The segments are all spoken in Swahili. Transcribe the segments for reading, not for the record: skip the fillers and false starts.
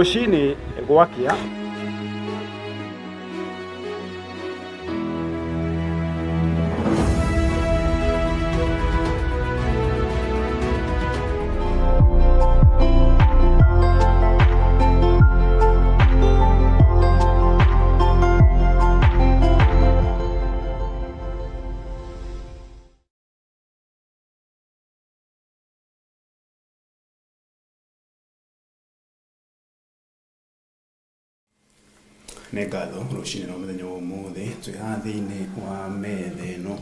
Rũcinĩ gwakia Negado rũcinĩ rwa mũthenya wa ũmũthĩ twĩ haha thĩinĩ wa metha ĩno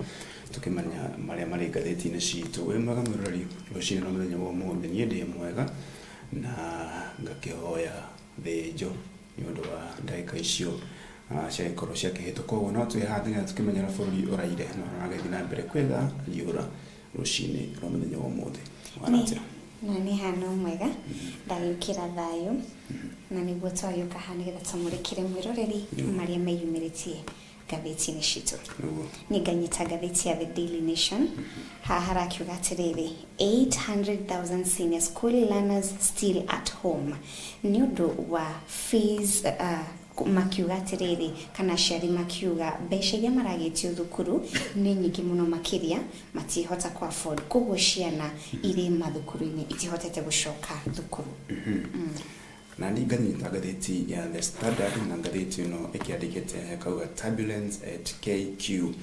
tũkĩmenya marĩa marĩ ngathĩti-inĩ citũ. Wĩ mwega mwĩroreri rũcinĩ rwa mũthenya wa ũmũthĩ? Niĩ ndĩ mwega na ngakĩhoya thĩnjo nĩ ũndũ wa ndagĩka icio ciagĩkorwo ciakĩhĩtũka ũguo, no twĩ haha nĩgetha tũkĩmenyera bũrũri ũraire na ũragĩthiĩ na mbere kwĩga riũra rũcinĩ rwa mũthenya wa ũmũthĩ. Wanatĩa? Na nĩ hana mwega ndagĩũkĩra thayũ na nĩguo twagĩũka haha nĩgetha tũmũrĩkĩre mwĩroreri marĩa meyumĩrĩtie ngathĩti-inĩ citũ. Nĩ nganyita ngathĩti ya The Daily Nation. Haha harakiuga atĩrĩrĩ, 800,000 senior school learners still at home. Nĩ ũndũ wa fees makiuga atĩrĩrĩ, kana aciari makiuga mbeca iria maragĩtio thukuru nĩ nyingĩ mũno makĩria matihota ku afford, koguo ciana irĩ mathukuru-inĩ itihotete gũcoka thukuru. Na nĩ nganyita ngathĩti ya The Standard, na ngathĩti ĩno ĩkĩandĩkĩte kauga turbulence at KQ,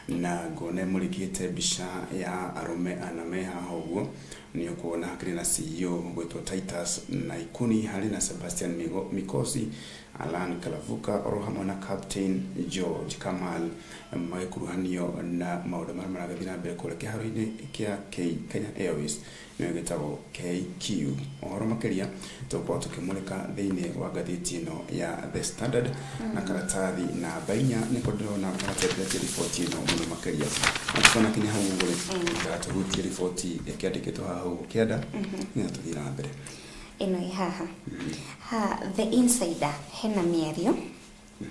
na ngona mũrĩkĩte mbica ya arũme ana me haha ũguo. Nĩ ũkuona hakĩrĩ na CEO gwĩtwo Titus na Ikuni, harĩ na Sebastian Mikosi, Alan Kalavuka, oro hamwe na Captain George Kamal magĩkuruhanio na maũndũ marĩa maragĩthiĩ na mbere kũrĩa kĩharo-inĩ kĩa Kenya Airways nĩyo gĩtagwo KQ. Ũhoro makĩria tũkorwo tũkĩmũrĩka thĩinĩ wa ngathĩti ĩno ya The Standard na karatathi namba 4 nĩko ndĩrona maratendete riboti ĩno mũno makĩria. Atũkona kinya hau ũguo ngatũhutie riboti ĩkĩandĩkĩtwo haha ũguo kĩanda nĩgetha tũthiĩ na mbere. Ĩno ĩ haha The Insider hena mĩario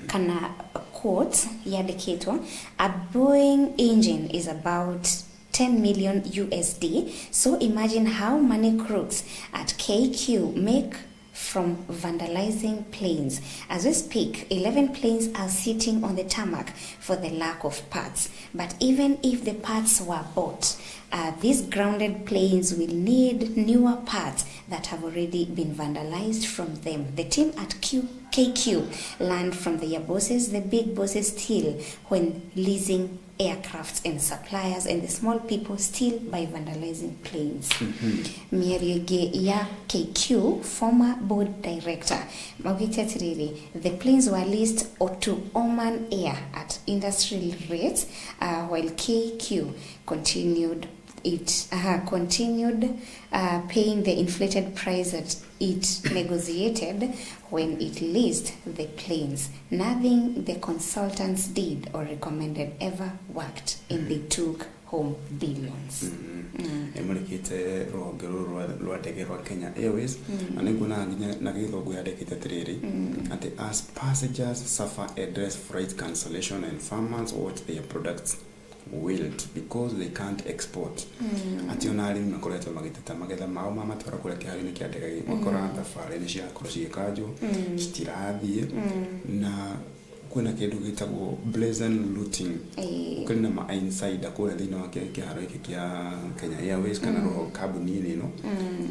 kana quote yandĩkĩtwo, a Boeing engine is about 10 million USD, so imagine how many crooks at KQ make from vandalizing planes. As we speak, 11 planes are sitting on the tarmac for the lack of parts. But even if the parts were bought, these grounded planes will need newer parts that have already been vandalized from them. The team at KQ learned from their bosses, the big bosses still, when leasing aircrafts and suppliers, and the small people still by vandalizing planes. Mierige ya KQ, former board director, the planes were leased to Oman Air at industrial rates, while KQ continued paying the inflated price that it negotiated when it leased the planes. Nothing the consultants did or recommended ever worked, and they took home billions. Emulikite rũhonge rwa ndege rwa Kenya Airways na nĩngũona na gĩthũngũ yandĩkĩte atĩrĩrĩ atĩ as passengers suffer address freight cancellation and farmers watch their products wilt because they can't export. Ati ona arĩmi makoretwo magĩteta magetha mao mamatwara kũrĩa kĩharo-inĩ kĩa ndege, makora thabarĩ nĩ ciakorwo cigĩkanjwo citirathiĩ, na kwĩna kĩndũ gĩtagwo brazen looting kũrĩ na ma insider kũrĩa thĩinĩ wa kĩharo gĩkĩ kĩa Kenya Airways kana roho kambuni-inĩ ĩno,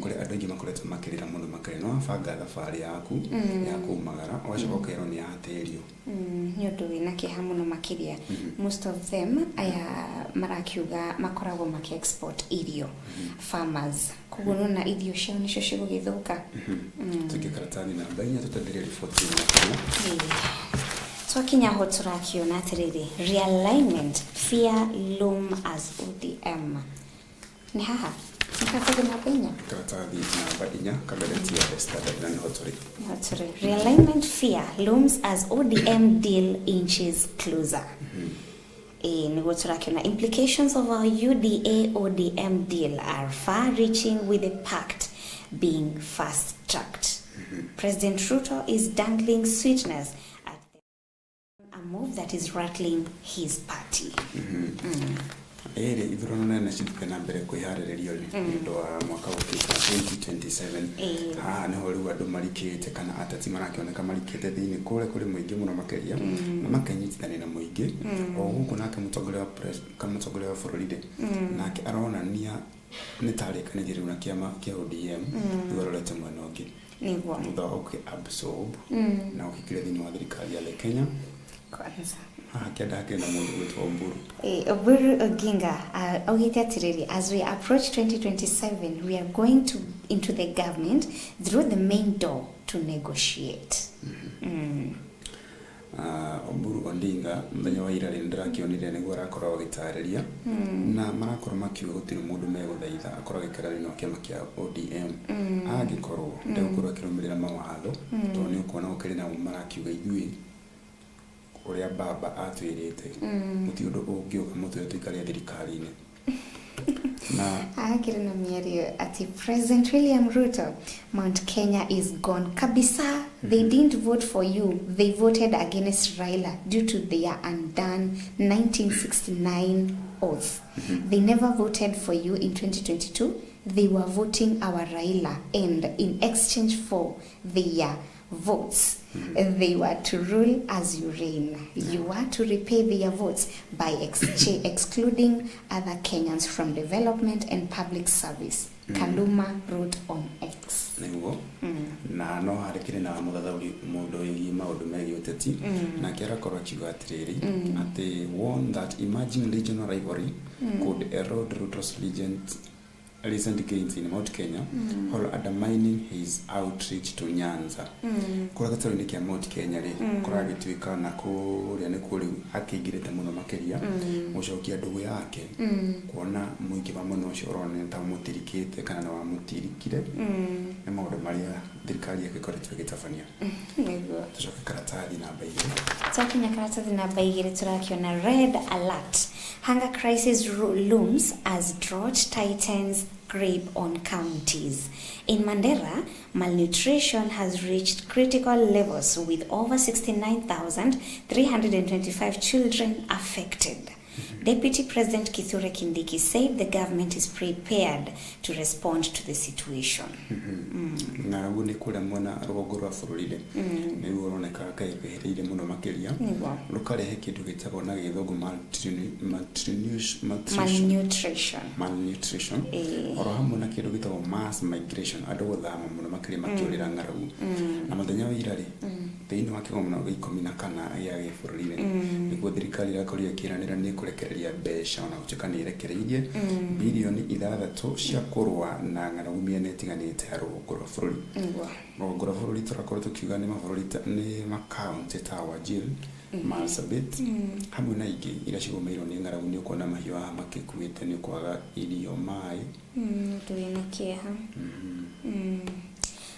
kũrĩa andũ aingĩ makoretwo makĩrĩra mũno makĩrĩ no banga thabarĩ yaku ya kumagara ũgacoka ũkerwo nĩ yaterio. Nĩ ũndũ wĩna kĩeha mũno makĩria. Most of them aya marakiuga makoragwo maki-export irio, farmers, koguo nona irio ciao nĩcio cigũgĩthũka. Tũngĩkaratathi namba 4 tũtendere riboti ĩno. Twakinya ho tũrakiona atĩrĩrĩ, realignment fear loom as ODM. Nĩ haha nĩkatagĩ namba 4 karatathi namba 4 kamereti ya The Standard na nĩho realignment fear looms as ODM deal inches closer. Nĩguo tũrakiona implications of our UDA ODM deal are far reaching, with the pact being fast tracked. President Ruto is dangling sweetness at a move that is rattling his party. ithurano nene cithiĩ na mbere kwĩharĩrĩrio nĩ ũndũ wa mwaka ũkĩte 2027 haha nĩho rĩu andũ marikĩte kana ateti marakĩoneka marikĩte thĩinĩ kũrĩa kũrĩ mũingĩ mũno makĩria na makanyitithania na mũingĩ o gũkũ nake mũtongoria wa bũrũri nake aronania nĩ tarĩkanĩrie rĩu na kĩama kĩa ODM igororete mwena ũngĩ thutha wa absorb na ũkĩkĩre thĩinĩ wa thirikari ya Kenya kwanza Oburu Oginga, as we approach 2027, we are going into the government through the main door to negotiate. Oburu Ondinga, mbenye wa ira rindra kionire niguo arakorwo agĩtarĩria na marakorwo makiuga gũtirĩ mũndũ megũthaitha akorwo agĩkara thĩinĩ wa kĩama kĩa ODM angĩkorwo ndegũkorwo akĩrũmĩrĩra mawatho tondũ nĩ ũkuona gũkĩrĩ na marakiuga ithuĩ uria baba atwirite muti undu ungiuka mutwe tuikaria thirikari-ini na akirina mierio ati President William Ruto, Mount Kenya is gone kabisa. They didn't vote for you, they voted against Raila due to their undone 1969 oath. They never voted for you in 2022. They were voting our Raila, and in exchange for their votes, they were to rule as you reign. You were to repay their votes by excluding other Kenyans from development and public service. Kaluma wrote on X. Niguo na no harikire na muthathauri mundu igi maundu megi uteti na kera korwa kiuga atiriri ati warn that emerging regional rivalry could erode Ruto's recent gains in Mount Kenya while undermining his outreach to Nyanza. Kura gataro-ini kia Mount Kenya ri kura gituika na kuria ni kuri akigirite muno makiria gucokia ndugu yake kuona muingi wa muno ucio urone ta mutirikite kana na wa mutirikire ni maundu maria thirikari yake ikoretwo igitabania. Niguo tucoke karatathi namba 2 tukinya karatathi namba 2 turakiona red alert. Hunger crisis looms as drought tightens grip on counties. In Mandera, malnutrition has reached critical levels with over 69,325 children affected. Deputy President Kithure Kindiki said the government is prepared to respond to the situation. Na gune kula mwana rwogo rwa bururire ni uroneka kaibehereire muno makiria rukarehe kindu gitagwo na githogo malnutrition oro hamwe na kindu gitagwo mass migration andu guthama muno makiria makiurira ngaragu na muthenya wa ira ri thiini wa kigomo na 14 ya gibururire niguo thirikari irakoria kiranira ni kurekereria mbeca na gutuika ni irekereirie bilioni 6 cia kurwa na ngaragu miene itiganite ya rũgongo rwa bũrũri. Rũgongo rwa bũrũri tũrakorwo tukiuga nĩ mabũrũri nĩ makaunti ta Wajir, Marsabit hamwe na ingĩ iria cigũmĩirwo nĩ ng'aragu nĩ ũkuona mahiũ haha makĩkuĩte nĩ kwaga irio maĩ tũrĩ na kĩeha.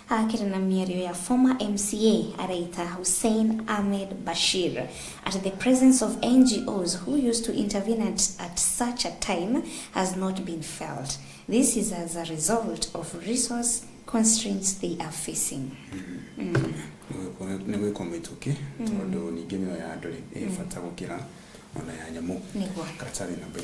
Akirina mierio ya former MCA Araita Hussein Ahmed Bashir at the presence of NGOs who used to intervene at such a time has not been felt. This is as a result of resource constraints they are facing. Nĩ gwĩkomĩtuki tondũ ningĩ mĩoyo ya andũ ĩbata gũkĩra ona ya nyamũ. Karatathi namba 3.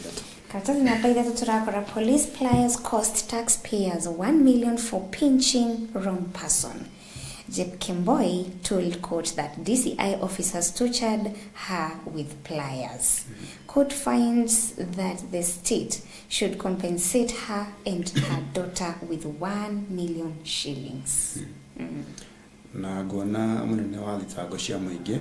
Karatathi namba 3 turakora police pliers cost taxpayers 1 million for pinching wrong person. Jeb Kemboi told court that DCI officers tortured her with pliers. Court finds that the state should compensate her and her daughter with 1 million shillings. Na ngona munene wa thitango cia muingi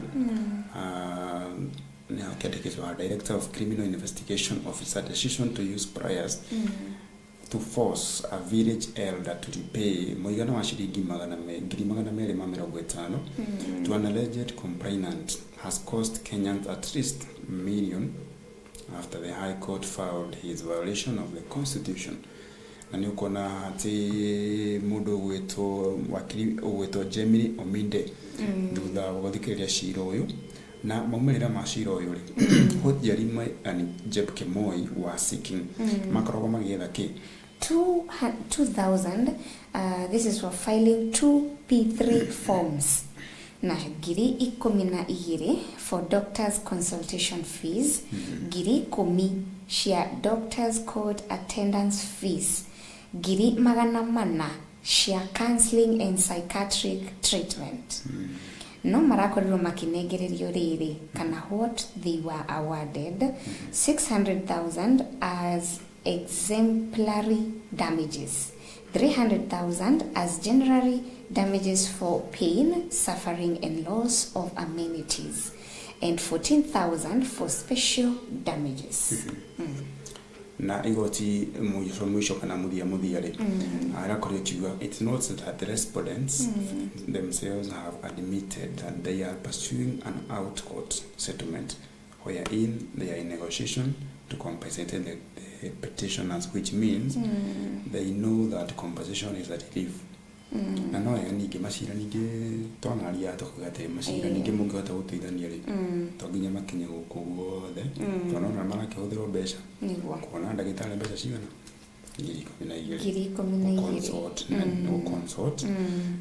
ni akiandikitwo Director of Criminal Investigation Officer decision to use pliers to force a village elder to repay moigana wa shilingi 250 to an alleged complainant has cost Kenyans at least $1 million after the High Court found his violation of the Constitution. Na ni ukona ati mundu gwetwo Jemily Ominde thutha wa guthikiria cira uyu na maumirira ma cira uyu ri hothiarima ani Jeb Kemboi wa seeking makorogo magietha ki 2,000 this is for filing 2 P3 forms na ngiri 12 for doctors consultation fees, ngiri 10 cia doctors court attendance fees, ngiri 400 cia counseling and psychiatric treatment. No marakorirwo makinengererio riri kana what they were awarded 600,000 as exemplary damages, 300,000 as generally damages for pain, suffering and loss of amenities, and 14,000 for special damages. Na igoti mwisho kana muthia ri arakorio kiuga it's not that the respondents themselves have admitted that they are pursuing an out court settlement wherein they are in negotiation to compensate the petitioners, which means they know that compensation is a relief. Na no ningĩ macira ningĩ twanarĩa tũkagate macira ningĩ mũngĩhota gũteithania rĩ to nginya makinye gũkũ guothe twana marakĩhũthĩrwo mbeca kuona ndagĩtarĩ mbeca cigana ngiri 12 consult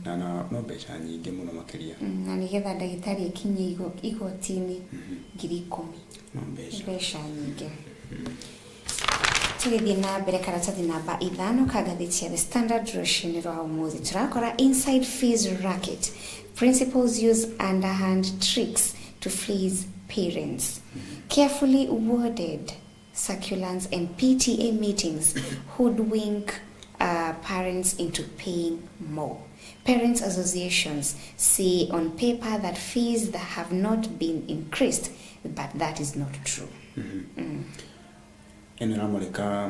na no mbeca nyingĩ mũno makĩria na nĩgetha ndagĩtarĩ akinye igoti-inĩ ngiri 10 no mbeca nyingĩ. Tugithie na mbere karatathi namba 5 ka gatheti ya The Standard rũcinĩ rwa ũmũthĩ turakora inside fees racket, principals use underhand tricks to fleece parents, carefully worded circulars and PTA meetings hoodwink parents into paying more. Parents associations say on paper that fees that have not been increased, but that is not true. Eno ramulika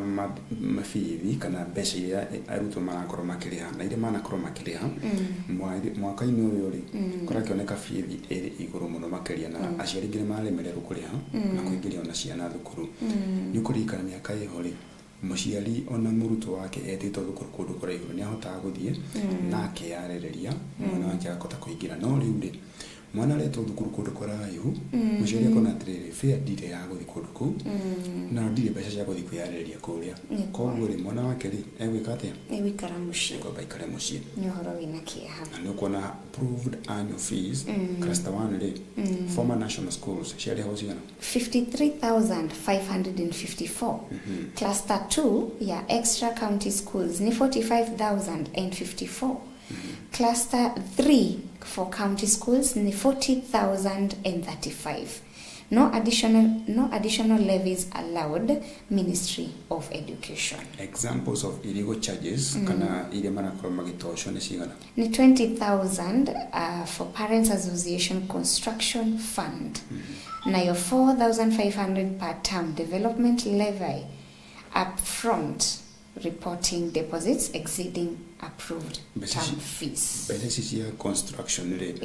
mafithi kana mbeca iria arutwo marakorwo makĩrĩha na iria manakorwo makĩrĩha mwaka-inĩ ũyũ rĩ kũrakĩoneka fithi ĩrĩ igũrũ mũno makĩria na aciari aingĩ nĩmaremererwo kũrĩha na kũingĩria ona ciana thukuru. Nĩ kũririkana mĩaka ĩho rĩ mũciari ona mũrutwo wake etĩtwo thukuru kũndũ kũraihu nĩahotaga gũthiĩ na akĩyarĩrĩria mwana wake akahota kũingĩra, no rĩu rĩ mwana aretwo thukuru kũndũ kũraihu mũciari akona atĩrĩrĩ fare ndirĩ ya gũthiĩ kũndũ kũu na ndirĩ mbeca cia gũthiĩ kwĩyarĩrĩria kũrĩa, koguo rĩ mwana wake rĩ egwĩka atĩa? Egũikara mũciĩ. Egũikara mũciĩ. Nĩ ũhoro wĩna kĩeha. Na nĩ ũkuona approved annual fees cluster 1 rĩ former national schools ciarĩhwo cigana 53,554. Cluster 2 ya extra county schools ni 45,054. Cluster 3 for county schools ni 40,035. No additional levies allowed. Ministry of Education. Examples of illegal charges kana ile manakorwo magitoshwo ni cigana ni 20,000 for Parents Association Construction Fund. Na your 4,500 per term development levy upfront reporting deposits exceeding approved term fees. Better cia construction rate.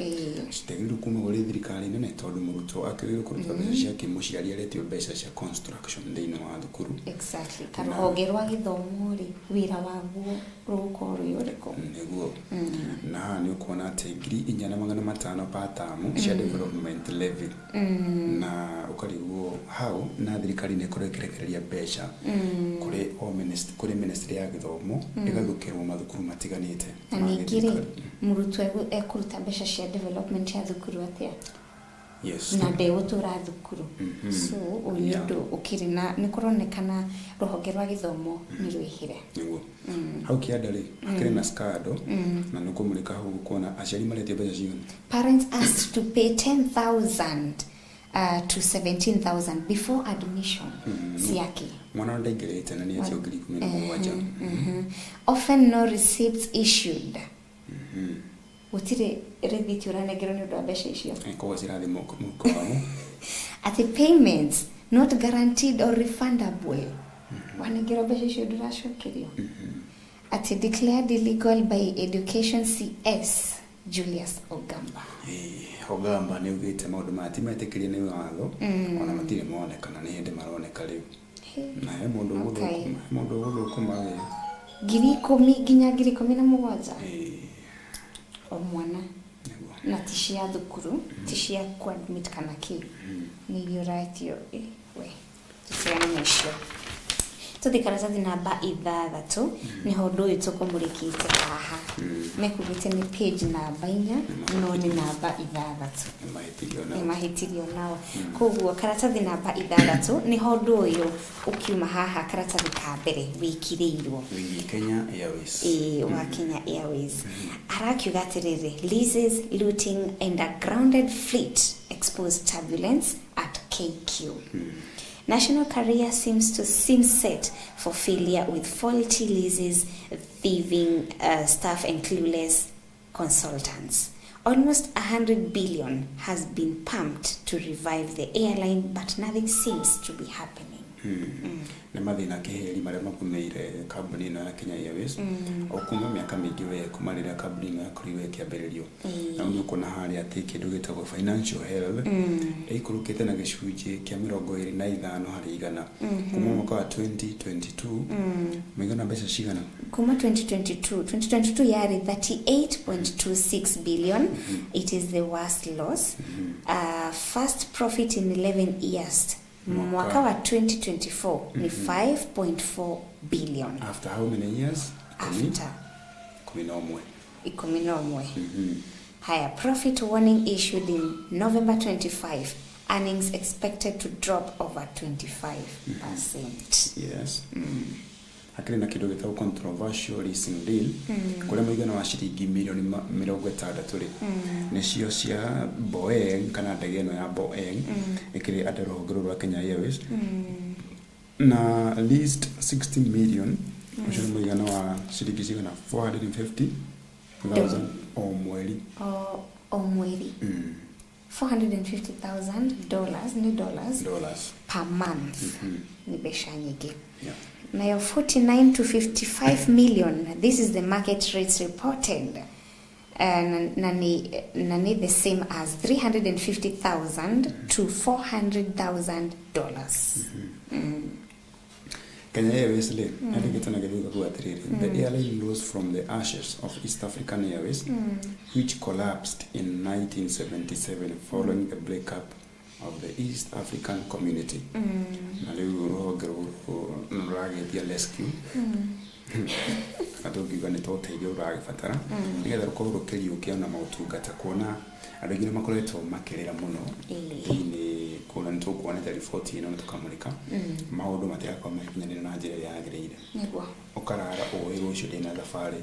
Steguru kuma gole thirikari nene tondu murutwo akĩrĩrwo kũruta mbeca ciake mũciari aretio mbeca cia construction thĩinĩ wa thukuru. Exactly. Karuhonge rwa gĩthomo rĩ wĩra waguo rũgũkorwo rwĩ ũrĩkũ? Nĩguo. Na nĩ ũkuona atĩ 4,500 per term cia development levy. Na ũkarigwo how na thirikari nĩ ĩkũrekereria mbeca kũrĩ ministry ya gĩthomo ĩgathukĩrwo mathukuru matiganĩte. Na ningĩ mũrutwo ekũruta mbeca cia development ya thukuru atĩa? Yes. Na ndegũtũra thukuru. So ũyũ ũkĩrĩ na nĩ kũronekana rũhonge rwa gĩthomo nĩ rwĩhire. Nĩguo. Hau kĩanda rĩ akĩrĩ na scandal na nĩ kũmũrĩka hau kuona aciari maretio mbeca cigana. Parents asked to pay 10,000 to 17,000 before admission. Siaki. Mwana ndaingĩrĩte na nĩ acio ngiri 17. Often no receipts issued. Gũtirĩ receipt ũranengerwo nĩ ũndũ wa mbeca icio. Koguo cirathi mũko wamo. At the payments not guaranteed or refundable. Wanengerwo mbeca icio ndũracokerio. At declared illegal by Education CS Julius Ogamba. Ogamba nĩ ugĩte maũndũ matimetĩkĩrie nĩ watho ona matirĩ monekana nĩ hĩndĩ maroneka rĩu. Na he mũndũ gũthũkũma we ngiri 10 nginya ngiri 17 o mwana na tishia thukuru tishia kuadmit kana ki nĩ iratio we tishia nĩcio. tuthi karatathi namba 6 niho ndu uyu tukumurikite haha mekugite ni page namba 4 no ni namba 6 ni mahitirio nao koguo karatathi namba 6 niho ndu uyu ukiuma haha karatathi ka mbere wikirirwo Kenya Airways wa Kenya Airways arakiuga atiriri leases looting and a grounded fleet exposed turbulence at KQ. National Carrier seems set for failure with faulty leases, thieving staff and clueless consultants. Almost 100 billion has been pumped to revive the airline, but nothing seems to be happening. Na mathina keheri maria makumeire kambuni na Kenya Airways okuma miaka mingi we kumarira kambuni na kuriwe kiambiririo na unyuko na hali ati kindu gitagwo financial health ikurukite na gicunji kia 25 hari igana kuma mwaka wa 2022 migana mbeca cigana kuma 2022 yari 38.26 billion. It is the worst loss. First profit in 11 years. Mwaka wa 2024 ni 5.4 billion. After how many years? After 11. Higher profit warning issued in November 25. Earnings expected to drop over 25%. Yes. Hakiri na kidogo gitau controversial leasing deal kuria muigana wa ciringi milioni 60 nicio cia Boeing kana ndege ino ya Boeing ikiri under rũhonge rwa Kenya Airways na leased 60 million ucio muigana wa ciringi cigana 450,000 o mweri $450,000 new dollars per month ni besha nyingi. Now 49 to 55 million, this is the market rates reported. Nani the same as $350,000 to $400,000. Kenya Airways le aligitana gadiga kwa atiriri. The airline rose from the ashes of East African Airways, which collapsed in 1977 following the breakup of the East African community. Na leo roho nuragetia rescue. Adogiga ni toteithio uragibatara nigetha rukorwo rukiriukia mautungata kuona andu aingi makoretwo makirira muno ni kuna nitukuoneta report ino tukamurika maundu matirakorwo makinyanira na njira yagirire niguo ukarara uwiru ucio ndina thabari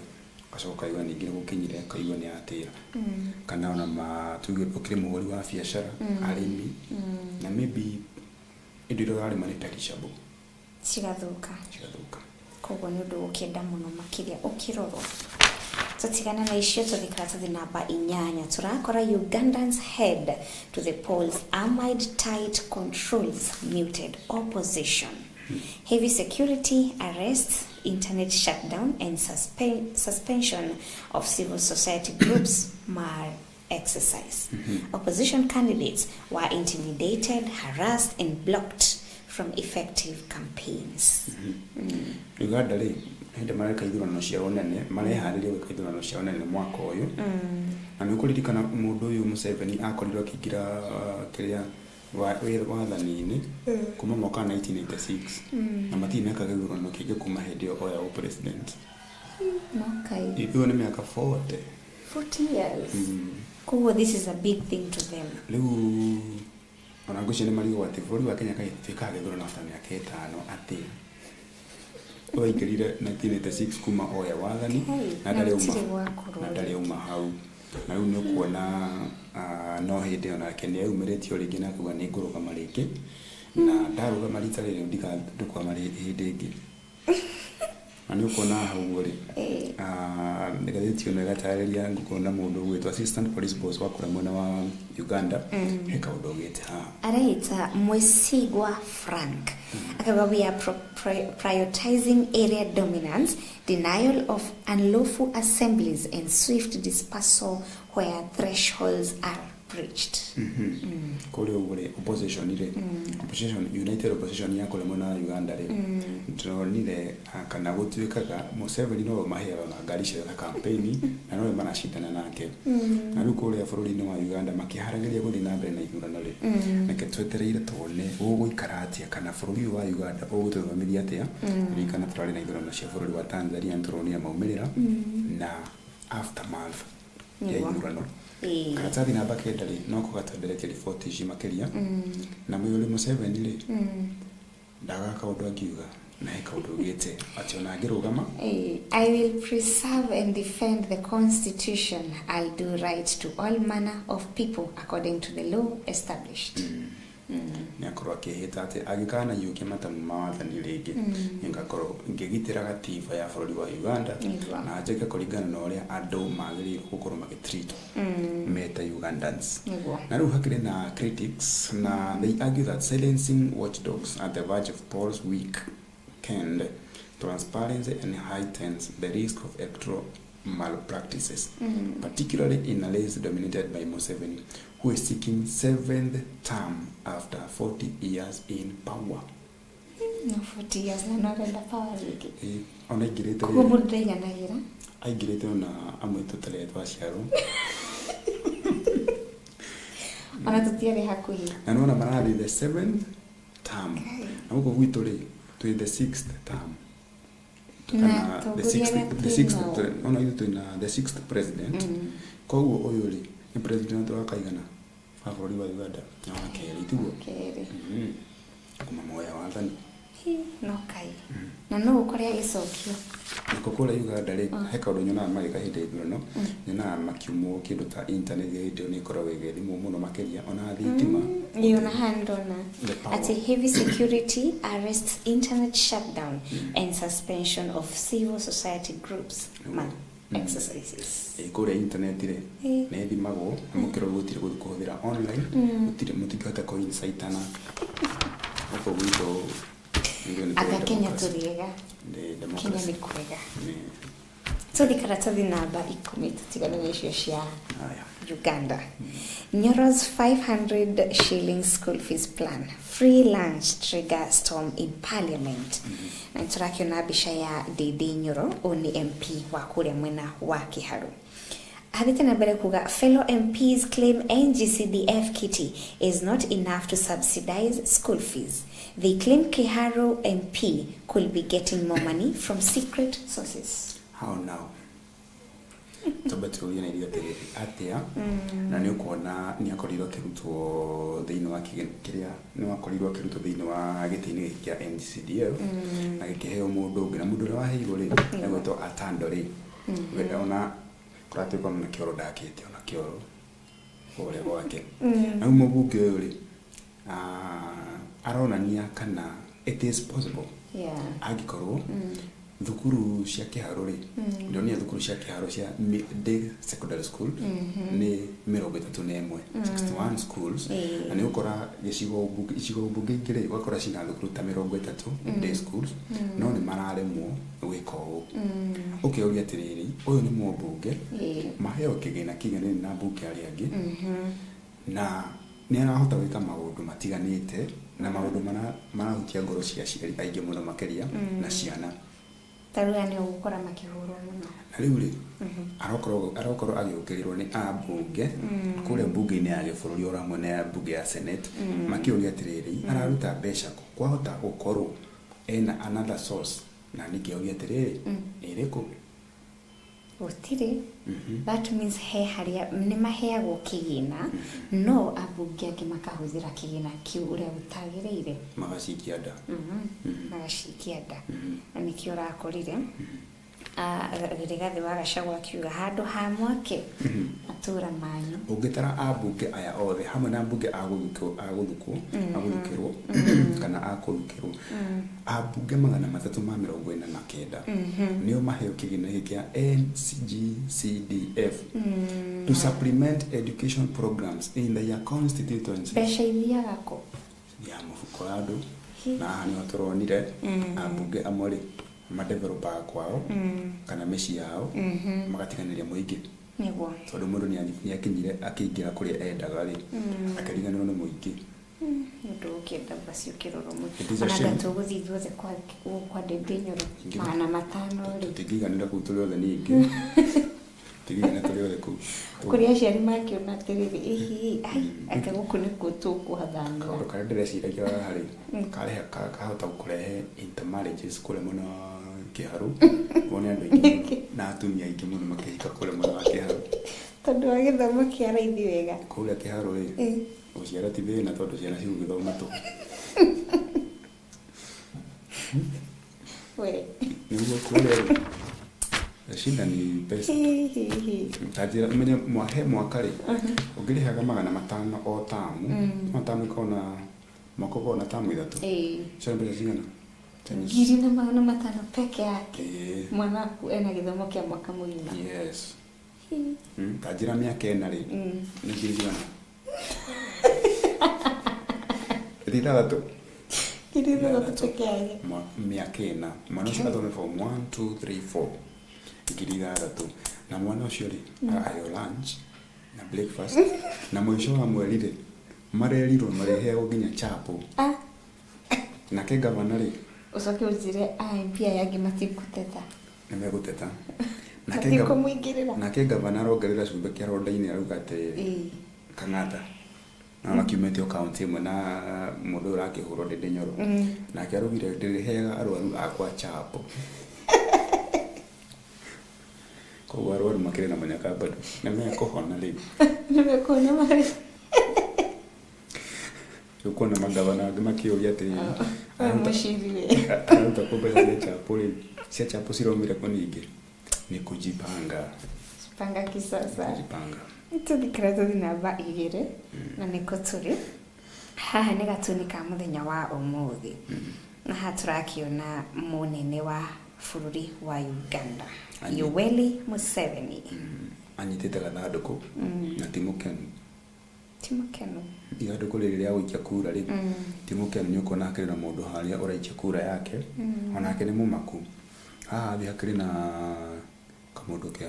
kacoka igwa ningi gukinyire kaigwa ni atira kana ona matuge ukire muhuri wa biashara arimi na maybe indiro ari mani perishable cigathuka koguo ni undu ukienda muno makiria ukirorwo tutigana na icio tuthikarathi namba 8 turakora Ugandans head to the polls amid tight controls muted opposition. Heavy security, arrests, internet shutdown and suspension of civil society groups mar exercise. Opposition candidates were intimidated, harassed and blocked from effective campaigns. Uganda le hende mareka ithurano cia onene mareharirie gwika ithurano cia onene mwaka uyu na nikuririkana mundu uyu Museveni akorirwo akigira kiria wathani-ini kuma mwaka 1986 na matini meka ithurano kingi kuma hindi yo ya president ikiwa ni miaka 40 years. Koguo this is a big thing to them. Riu ona ngucio ni marigo ati bũrũri wa Kenya kaithika githurano after miaka 5 ati oigirire 1986 kuma oya wathani na ndari uma hau na riu ni kuona no hindi ona Kenya yumiritio ringi na kuga ni ngurugama ringi na ndarugama rita riri ndukama hindi ingi ani ukona hau ri negathitio na gatariria ngukona mundu gwitwa assistant police boss wa kura mwena wa Uganda heka udogete araita Mwesigwa Frank akawa we are prioritizing area dominance, denial of unlawful assemblies and swift dispersal where thresholds are breached. Kule ule opposition ile opposition United Opposition yako le mona Uganda le tunaonile kana gutuikaga Museveni no mahero na garisha ya campaign na no manashitana nake na ruko le afururi no wa Uganda makiharagiria guthi na mbere na ithurano le nake twetereire tone uguikaratia kana fururi wa Uganda uguthomithiria atia ni kana turari na ithurano cia fururi wa Tanzania turonia maumirira na aftermath ya ithurano. Katathi na bakendali no ko gatondere riboti ici makeria na muyuri Museveni le ndaga kaundu angiuga na kaundu gite ati ona ngirugama I will preserve and defend the constitution. I'll do right to all manner of people according to the law established. Nyakoro akihita ati agikana yuke matamu mawathani rigi ngakoro ngigitira gatiba ya bururi wa Uganda na ajeke kuringana na uria andu magiri gukorwo magitreat meta Ugandans na riu hakire na critics na they argue that silencing watchdogs at the verge of polls weakened transparency and heightens the risk of electoral malpractices, particularly in a race dominated by Museveni, who is seeking 7th term after 40 years in power. No, 40 years na not in the power league. Ona igirete. Kumudreya na gira. Aigirete ona amwetu tale twa ciaro. Ona tutiare hakuhi. Na nona marari the 7th term. Na huko gwitu ri to the 6th term. The sixth president. Koguo oyo ri ni president wa kaigana wa bururi wa Uganda na wa keri tugo. Keri. Kuma moya wathani. No kai. Na no ukore gicokio. Kokora Uganda ri heka undu nyona magika hinde ithurano nyona makiumo kindu ta internet hinde ni korwo thimu muno makeria ona thitima. Ni ona handona at a heavy security arrests, internet shutdown and suspension of civil society groups exercises. Kore internet ri ne thimago mukiro gutire kuhũthĩra online gutire mutikata ko insightana uko wito aka Kenya turiega Kenya ni kwega so dikaratathi namba 10 tutigana na icio cia Uganda. Nyoro's 500 shilling school fees plan. Free lunch trigger storm in parliament. Na turakiona bisha ya Dede Nyoro oni MP wa kule mwena wa Kiharu. Hadita na mbele kuga fellow MPs claim NGCDF kitty is not enough to subsidize school fees. They claim Kiharu MP could be getting more money from secret sources. How now? Tobatu yana iliyo tere atia na ni ukona ni akorirwa kirutwo thiini wa kiria ni akorirwa kirutwo thiini wa gitini kia NGCDF na gikiheo mundu ngira mundu ri waheirwo ri egwetwo Atando ri wenda ona kurate kwa mna kioro dakite ona kioro ore gwake na umubunge ri aronania kana it is possible agikorwo thukuru cia Kiharu ri ndonia thukuru cia Kiharu cia Day Secondary School ni 31 61 schools na ni ukora gicigo bunge ingire wakora cina thukuru ta 30 day schools no ni mararemwo gwiko okay uri atiriri uyu ni mubunge maheo kigina kigani na bunge ari angi na ni arahota gwika maundu matiganite na maundu marahutia ngoro cia ciari aingĩ muno makeria na ciana tarua ni ugukora makihurwo muno na riu ri arokorwo agiukirirwo ni abunge kule bunge-ini ya gĩbũrũri ora mwene ya bunge ya Senate makiuria atiriri araruta mbeca kwahota gukorwo ena another source na nikiuria atiriri iriko gutire that means he haria ni maheagwo kigina no abunge angi makahũthĩra kigina kiu uria gutagireire magacikia nda magacikia nda na nikio rakorire Rigathi wa Gachagua akiuga handu ha mwake atura manyu ungitara abunge aya othe hamwe na abunge aguthukwo kana akurukirwo abunge 349 nio maheo kigina gĩkĩa NGCDF to supplement education programs in their constituencies. Besha ithiaga ko ya mufuko andu na ni otoronire abunge amwe madeveloper kwao kana meshi yao magatiganĩria muingi niguo tondu mundu ni akinyire akiingira kuria endaga ri akariganirwo ni muingi ndu ukienda basi ukiroro mu ana gatuguthi thuothe kwa Ndendenyoro maana matano ri tutigiganira ku tuli othe ningi tigigana tuli othe ku kuria ciari makiona tiriri ihi ai akaguku ni kutuku hathanga kaundu karia ndireciragia hari karehe kahota kurehe intermarriages kule muno kiharu wone andu aingi na atumia aingi muno makihika kule muno kiharu tondu wa githomo kia raithi wega kule kiharu ri uciara ti thina tondu ciana ciu githoma tu we niguo kule shida ni pesa tajira menye mwaka ri ungirihaga $500 o tamu tamu ikona mwako kona tamu ithatu sio pesa cigana ngiri na $500 peke yake mwanaku ena githomo kia mwaka muima yes tajira miaka ena ri ni ngiri cigana ithatu peke yake miaka ena mwana ucio athome form 1 2 3 4 ngiri ithatu na mwana ucio ri ayo lunch na breakfast na mwisho wa mweri ri marerirwo mareheagwo nginya chapo na ke gavana ri ucoke ujire pia yangi matikuteta nimeguteta na ke gavana rongerera cumbe kia ronda-ini arauga ati kang'ata na makiumetio kaunti imwe na mundu urakihurwo Ndendenyoro na akiarugire ndiriheaga arwaru akwa chapo ko arwaru makire na manyaka bado na mekuhona ri nimekuona mari ukona magavana makiuria ati mashiriwe anta kubeza ne chapo ri cia chapo ciromire kuningi ni kujipanga kisasa kujipanga tuthikira namba 2 na niko turi haha ni gatuni ka muthenya wa umuthi na haturakiona munene wa bururi wa Uganda Yoweri Museveni anyitite gathanduku na timukenu ithanduku riri ria guikia kura ri timukenu ni ukona akiri na mundu haria uraikia kura yake onake ni mumaku haha thi akiri na kamundu ke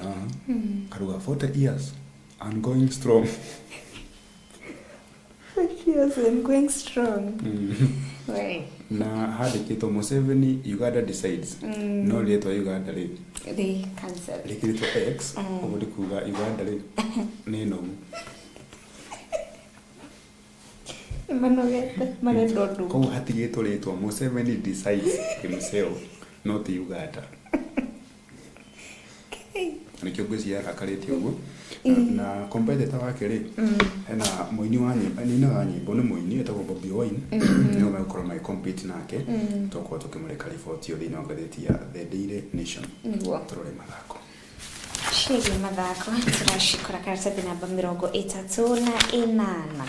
karuga 40 years and going strong. Yes, I'm going strong. Right. Na hadikito Museveni Uganda decides. No leto Uganda le. They cancel. Likito X obuli kuga Uganda le. Neno. Mano dodo. Ko hatigito leto Museveni decides himself not Uganda. Okay. Nikyo gwezi ya akareti ugo. Na competitor wake ri hena muini wa nyimbo ni muini etagwo Bobi Wine no megukora mai compete nake tokwa tukimureka riboti yo thini wa ngatheti ya The Daily Nation turore mathako shege mathako turashikora karatathi namba 38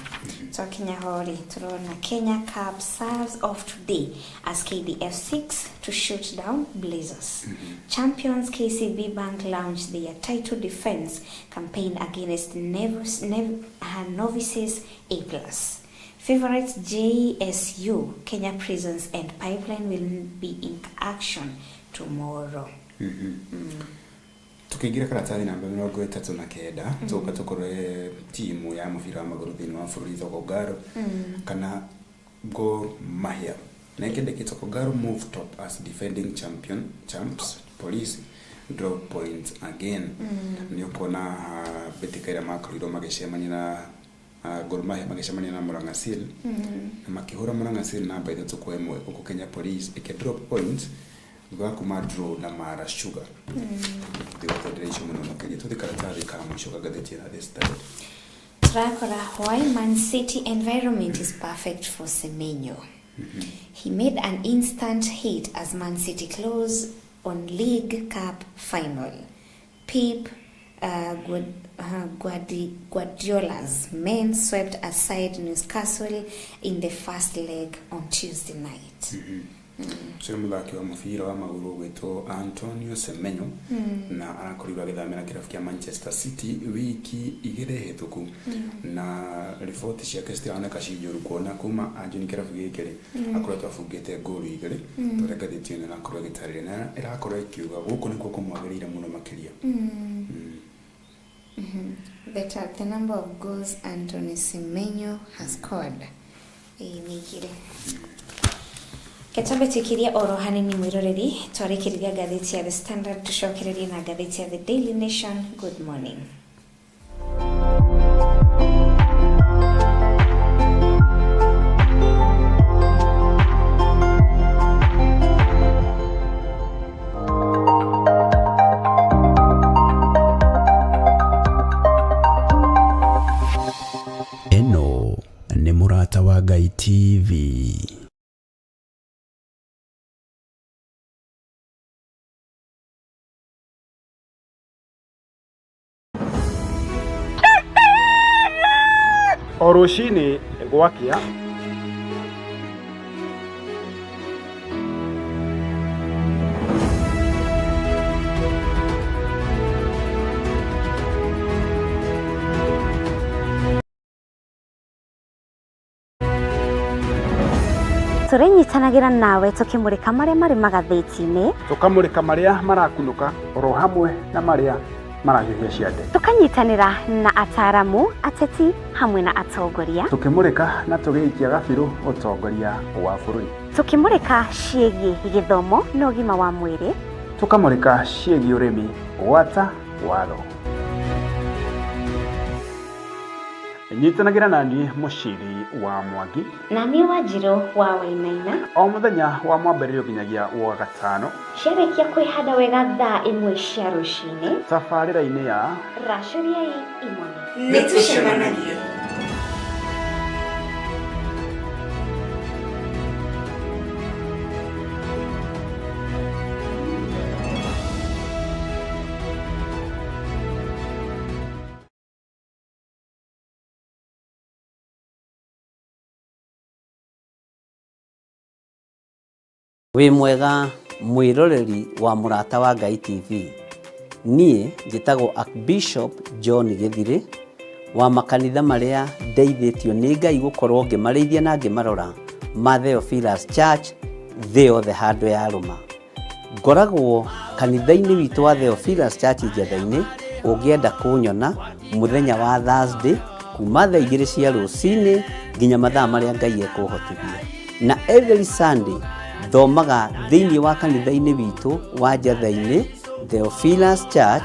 twakinya hori turona Kenya Cup serves off today as KDF 6 to shoot down Blazers. Champions KCB Bank launched their title defense campaign against novices A+. Favorites JSU, Kenya Prisons and Pipeline will be in action tomorrow. Tukigira karatathi namba 39 tuka tukore timu ya mufira wa maguru thini wa bururi thoko Garo kana Gor Mahia na kende kitoko Garo move top as defending champs. Police drop points again ni ukona betikira makoriro magicemania na Gor Mahia magicemania na Murangasil na makihura Murangasil na baitha tukwe mwe uko Kenya Police ike drop points gwakuma draw na Mara Sugar the federation muno makenya tuthikaratathi ka mwisho kagatheti na The Standard. Turakora why Man City environment is perfect for Semenyo. He made an instant hit as Man City close on League Cup final. Pep Guardiola's men swept aside Newcastle in the first leg on Tuesday night. So muthaki wa mufira wa maguru gweto Antonio Semenyo na arakorira githamira kirafu kia Manchester City wiki igire hetuku na report ciake citironeka cinjuru kuona kuma anjuni kirafu gikiri akoretwo afungite goal igire tureka thitine na akorwo gitarire na irakorwo ikiuga guku niko kumwagirire muno makiria The number of goals Anthony Semenyo has scored. Nikire. Ketambe tikiria oro hanini mwiroreri twarikiriria gatheti ya The Standard tucokererie na gatheti ya The Daily Nation. Good morning. Eno ni Murata wa Ngai TV. Oroshini gwakia Turenyitanagira nawe tukimurika maria mari magatheti-ini, tukamurika maria marakunuka oro hamwe na maria marahiũhia ciande, tukanyitanira na ataramu, ateti hamwe na atongoria, tukimurika na tugĩikia gabiru utongoria wa bũrũri, tukimurika ciĩgiĩ gĩthomo na ũgima wa mwĩrĩ, tukamurika ciĩgiĩ ũrĩmi gwata watho. Nyitanagira nani Muciri wa Mwangi na niĩ Wanjirũ wa Wainaina, o mũthenya wa mwambĩrĩrio nginyagia wa gatano, ciarĩkia kwĩhanda wega thaa 1 cia rũcinĩ, tabarĩra-inĩ ya RACURIAI IMONE. Nĩtũcemanagia. Wĩ mwega mwĩroreri wa Murata wa Ngai TV. Niĩ njĩtagwo Archbishop John Gĩthirĩ wa makanitha marĩa ndeithĩtio nĩ Ngai gũkorwo ngĩmarĩithia na ngĩmarora ma Theophilus Church thĩ yothe handũ ya Rũma. Ngoragwo kanitha-inĩ witũ wa Theophilus Church Njatha-inĩ. Ũngĩenda kũnyona mũthenya wa Thursday kuma thaa 2 cia rũcinĩ nginya mathaa marĩa Ngai ekũhotithia. Na every Sunday thomaga thĩinĩ wa kanitha-inĩ witũ wa Njatha-inĩ Theophilus Church.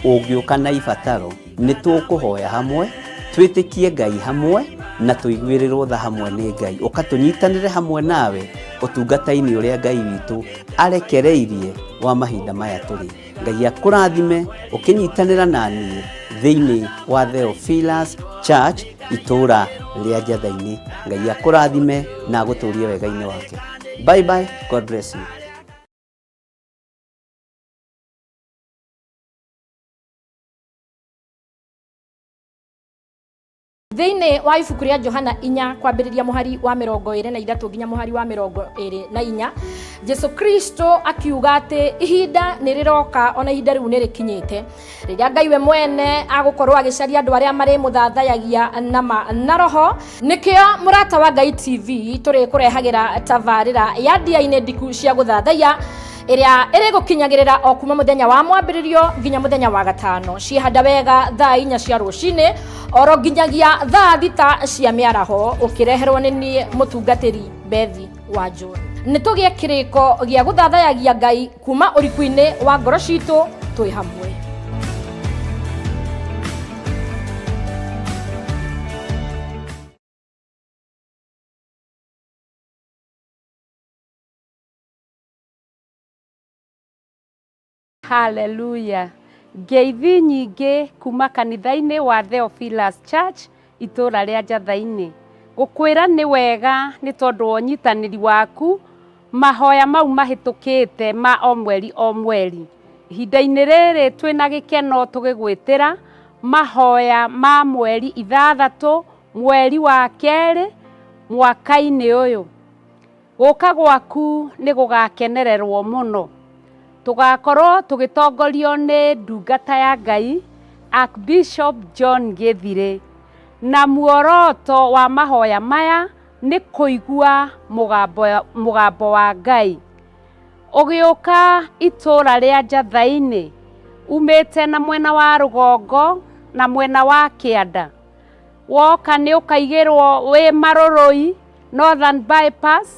Ũngĩũka na ibataro nĩ tũkũhoya hamwe, twĩtĩkie Ngai hamwe na tũiguĩrĩrwo tha hamwe nĩ Ngai. Ũkatũnyitanĩre hamwe nawe ũtungata-inĩ ũrĩa Ngai witũ arekereirie wa mahinda maya tũrĩ. Ngai akũrathime ũkĩnyitanĩra na niĩ thĩinĩ wa Theophilus Church itũũra rĩa Njatha-inĩ. Ngai akũrathime na agũtũũrie wega-inĩ wake. Bye bye. God bless you. Thĩinĩ wa ibuku rĩa Johana 4 kwambĩrĩria mũhari wa 23 nginya mũhari wa 24, Jesu Kristo akiuga atĩ ihinda nĩ rĩroka, ona ihinda rĩu nĩ rĩkinyĩte rĩrĩa Ngai we mwene agũkorwo agĩcaria andũ arĩa marĩ mũthathayagia na roho. Nĩkĩo Murata wa Ngai TV tũrĩ kũrehagĩra tabarĩra ya ndia-inĩ ndiku cia gũthathaya ĩrĩa ĩrĩgũkinyagĩrĩra o kuma mũthenya wa mwambĩrĩrio nginya mũthenya wa gatano, ciĩhanda wega thaa 4 cia rũcinĩ oro nginyagia thaa 6 cia mĩaraho, ũkĩreherwo nĩ niĩ mũtungatĩri Bethi wa John. Nĩ tũgĩe kĩrĩko gĩa gũthathayagia Ngai kuma ũriku-inĩ wa ngoro citũ twĩ hamwe. Hallelujah. Ngeithi nyingĩ kuma kanitha-inĩ wa Theophilus Church itũũra rĩa Njatha-inĩ. Gũkwĩra nĩ wega nĩ tondũ wa ũnyitanĩri waku mahoya mau mahĩtũkĩte ma o mweri. Ihinda-inĩ rĩrĩ twĩna gĩkeno tũgĩgwĩtĩra mahoya ma mweri 6 mweri wa 2 mwaka-inĩ ũyũ. Gũka gwaku nĩ gũgakenererwo mũno. Tugakorwo tũgĩtongorio nĩ ndungata ya Ngai Archbishop John Gĩthirĩ, na muoroto wa mahoya maya nĩ kũigua mũgambo wa Ngai. Ũgĩũka itũũra rĩa Njatha-inĩ umĩte na mwena wa rũgongo na mwena wa Kianda. Woka nĩ ũkaigĩrwo wĩ Marũrũi Northern Bypass,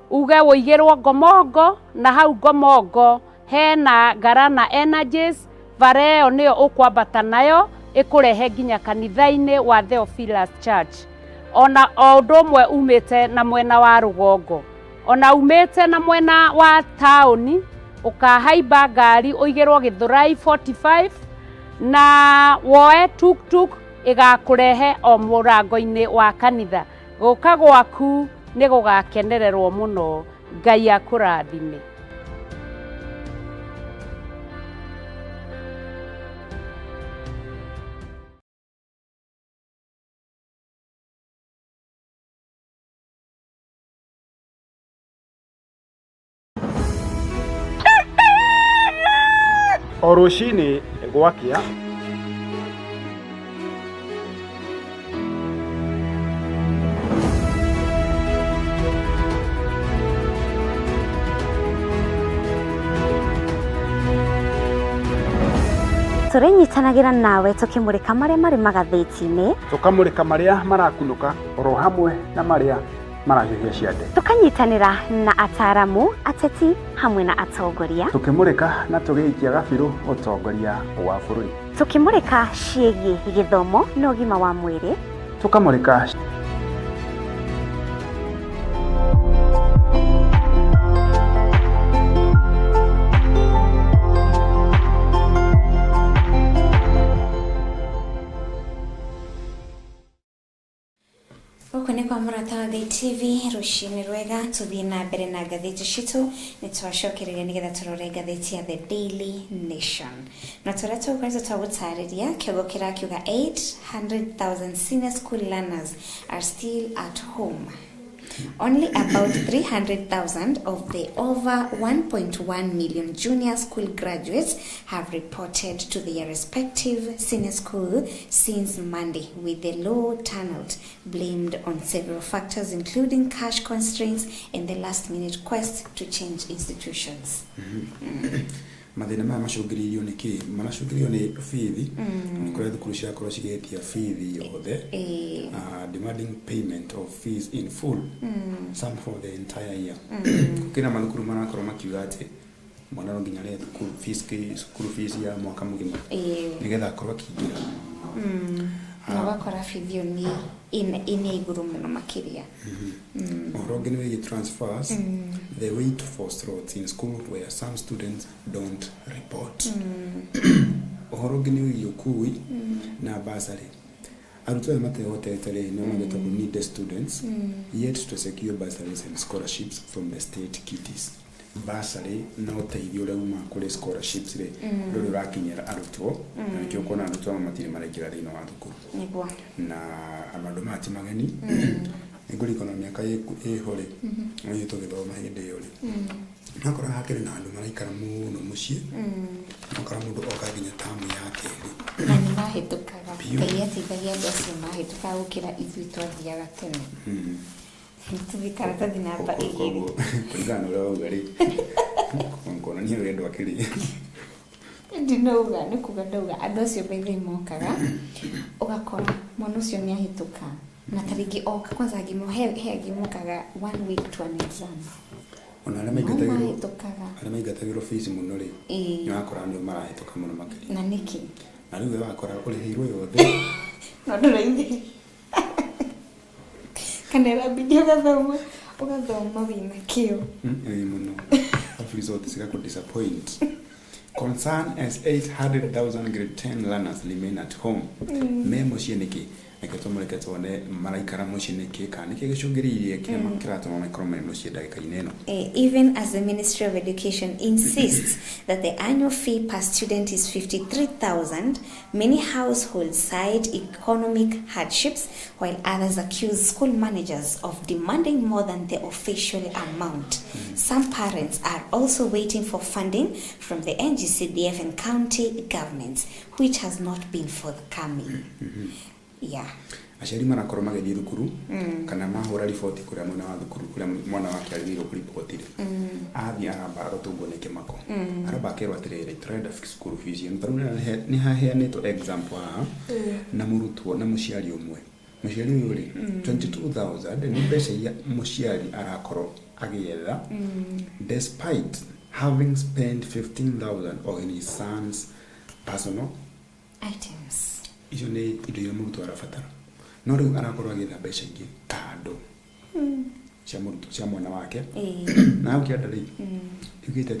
uge ũigĩrwo Ngomongo, na hau Ngomongo hena Garana Energies, bara ĩyo nĩyo ũkwambata nayo ĩkũrehe nginya kanitha-inĩ wa Theophilus Church. Ona o ũndũ ũmwe umĩte na mwena wa rũgongo, ona umĩte na mwena wa taũni, ũkahaimba ngari ũigĩrwo Gĩthũrai 45 na woe tuk-tuk ĩgakũrehe o mũrango-inĩ wa kanitha. Gũka gwaku nĩ gũgakenererwo mũno. Ngai akũrathime. O rũcinĩ gwakĩa tũrĩnyitanagĩra nawe tũkĩmũrĩka marĩa marĩ magathĩti-inĩ, tũkamũrĩka marĩa marakunũka oro hamwe na marĩa marahiũhia ciande, tũkanyitanĩra na ataaramu, ateti hamwe na atongoria, tũkĩmũrĩka na tũgĩikia gabirũ ũtongoria wa bũrũri, tũkĩmũrĩka ciĩgiĩ gĩthomo na ũgima wa mwĩrĩ, tũkamũrĩka Gũkũ nĩ kwa mũrata wa Ngai TV, rũcinĩ rwega, tũthiĩ na mbere na ngathĩti citũ, nĩ twacokereria nĩgetha tũrore ngathĩti ya The Daily Nation. Na tũrĩa tũgũkorwo twagũtarĩria kĩongo kĩrakiuga 800,000 senior school learners are still at home. Only about 300,000 of the over 1.1 million junior school graduates have reported to their respective senior school since Monday, with the low turnout blamed on several factors, including cash constraints and the last-minute quest to change institutions. Mathina maya macũngĩrĩirio nĩ kĩ? Maracũngĩrĩirio nĩ bithi, nĩ kũrĩa thukuru ciakorwo cigĩtia bithi yothe, demanding payment of fees in full, some for the entire year. Kũkĩra mathukuru marakorwo makiuga atĩ mwana no nginya arĩhe thukuru fees ya mwaka mũgima nĩgetha akorwo akĩingĩra. Na wakora bithi nĩ igũrũ mũno makĩria. Ũhoro ũngĩ nĩ wĩgiĩ transfers, the wait for slots in school where some students don't report. Ũhoro ũngĩ nĩ wĩgiĩ ũkui na bursary. Arutwo aya matehotete rĩ no magetagwo needy students yet to secure bursaries and scholarships from the state kitties. Bursary na ũteithio ũrĩa uma kũrĩ scholarships rĩ rũrĩa ũrakinyĩra arutwo, na nĩkĩo kuona arutwo matirĩ maraingĩra thĩinĩ wa thukuru. Na andũ mati mageni nĩngũririkana mĩaka ĩho rĩ no ithuĩ tũgĩthoma hĩndĩ ĩyo rĩ nakora hakĩrĩ na andũ maraikara mũno mũciĩ, nakora mũndũ oka nginya tamu ya kerĩ na nĩ mahĩtũkaga. Ngai ateithagia andũ acio mahĩtũkaga gũkĩra ithuĩ twathiaga tene. Tuvi karatathi namba igĩrĩ. Kũringana ũrĩa wauga rĩ nkona niĩ wendo akĩrĩ ndinauga nĩ kuga ndauga andũ acio baithĩ mokaga ũgakora mwana ũcio nĩ ahĩtũka na tarĩngĩ oka kwanza angĩmokaga 1 week to an exam. Ona arĩa maingatagĩrwo fees mũno rĩ nĩ wakora nĩo marahĩtũka mũno makĩria. Na nĩkĩ? Na rĩu wakora ũrĩhĩirwo yothe no ndũraithi kanera bidio ugathoma wina kĩo. Mũno result zikako disappoint. Concern as 800,000 grade 10 learners remain at home. Memo cieneke nĩkĩtũmũrĩke tuone maraikara mũciĩ nĩkĩ kana nĩkĩ gĩcũngĩrĩirie kĩrĩa kĩratũma maikarwo marĩ mũciĩ ndagĩka-inĩ ĩno. Even as the Ministry of Education insists that the annual fee per student is 53,000, many households cite economic hardships, while others accuse school managers of demanding more than the official amount. Some parents are also waiting for funding from the NGCDF and county governments, which has not been forthcoming. Yeah. aciari marakorwo magithii thukuru kana mahura riboti kuria mwana wa thukuru kuria mwana wake arirwo kuripotire athii aramba agotungwo ni kimako aramba akerwo atiriri turenda fix school fees ni haheanitwo example haha na murutwo na muciari umwe muciari uyu ri 22,000 ni mbeca iria muciari arakorwo agietha despite having spent 15,000 on his son's personal items. Icio ni indo iria murutwo arabatara no riu arakorwo agietha mbeca ingi kando cia murutwo cia mwana wake na au kienda ri igite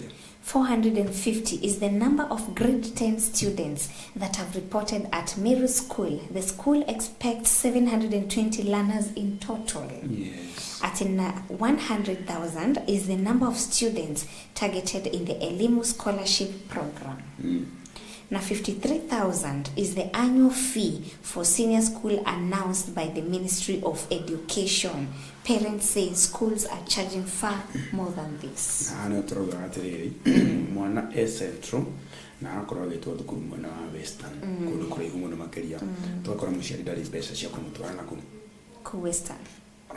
450 is the number of grade 10 students that have reported at Meru School. The school expects 720 learners in total. Yes. At 100,000 is the number of students targeted in the Elimu Scholarship Program. Now 53,000 is the annual fee for senior school announced by the Ministry of Education. Parents say schools are charging far more than this. Ana troga atiriri mwana central na akora gitwa thukuru mwana wa Western kundu kuri humo makeria twakora muciari ndari mbeca cia kumutwara na ku Western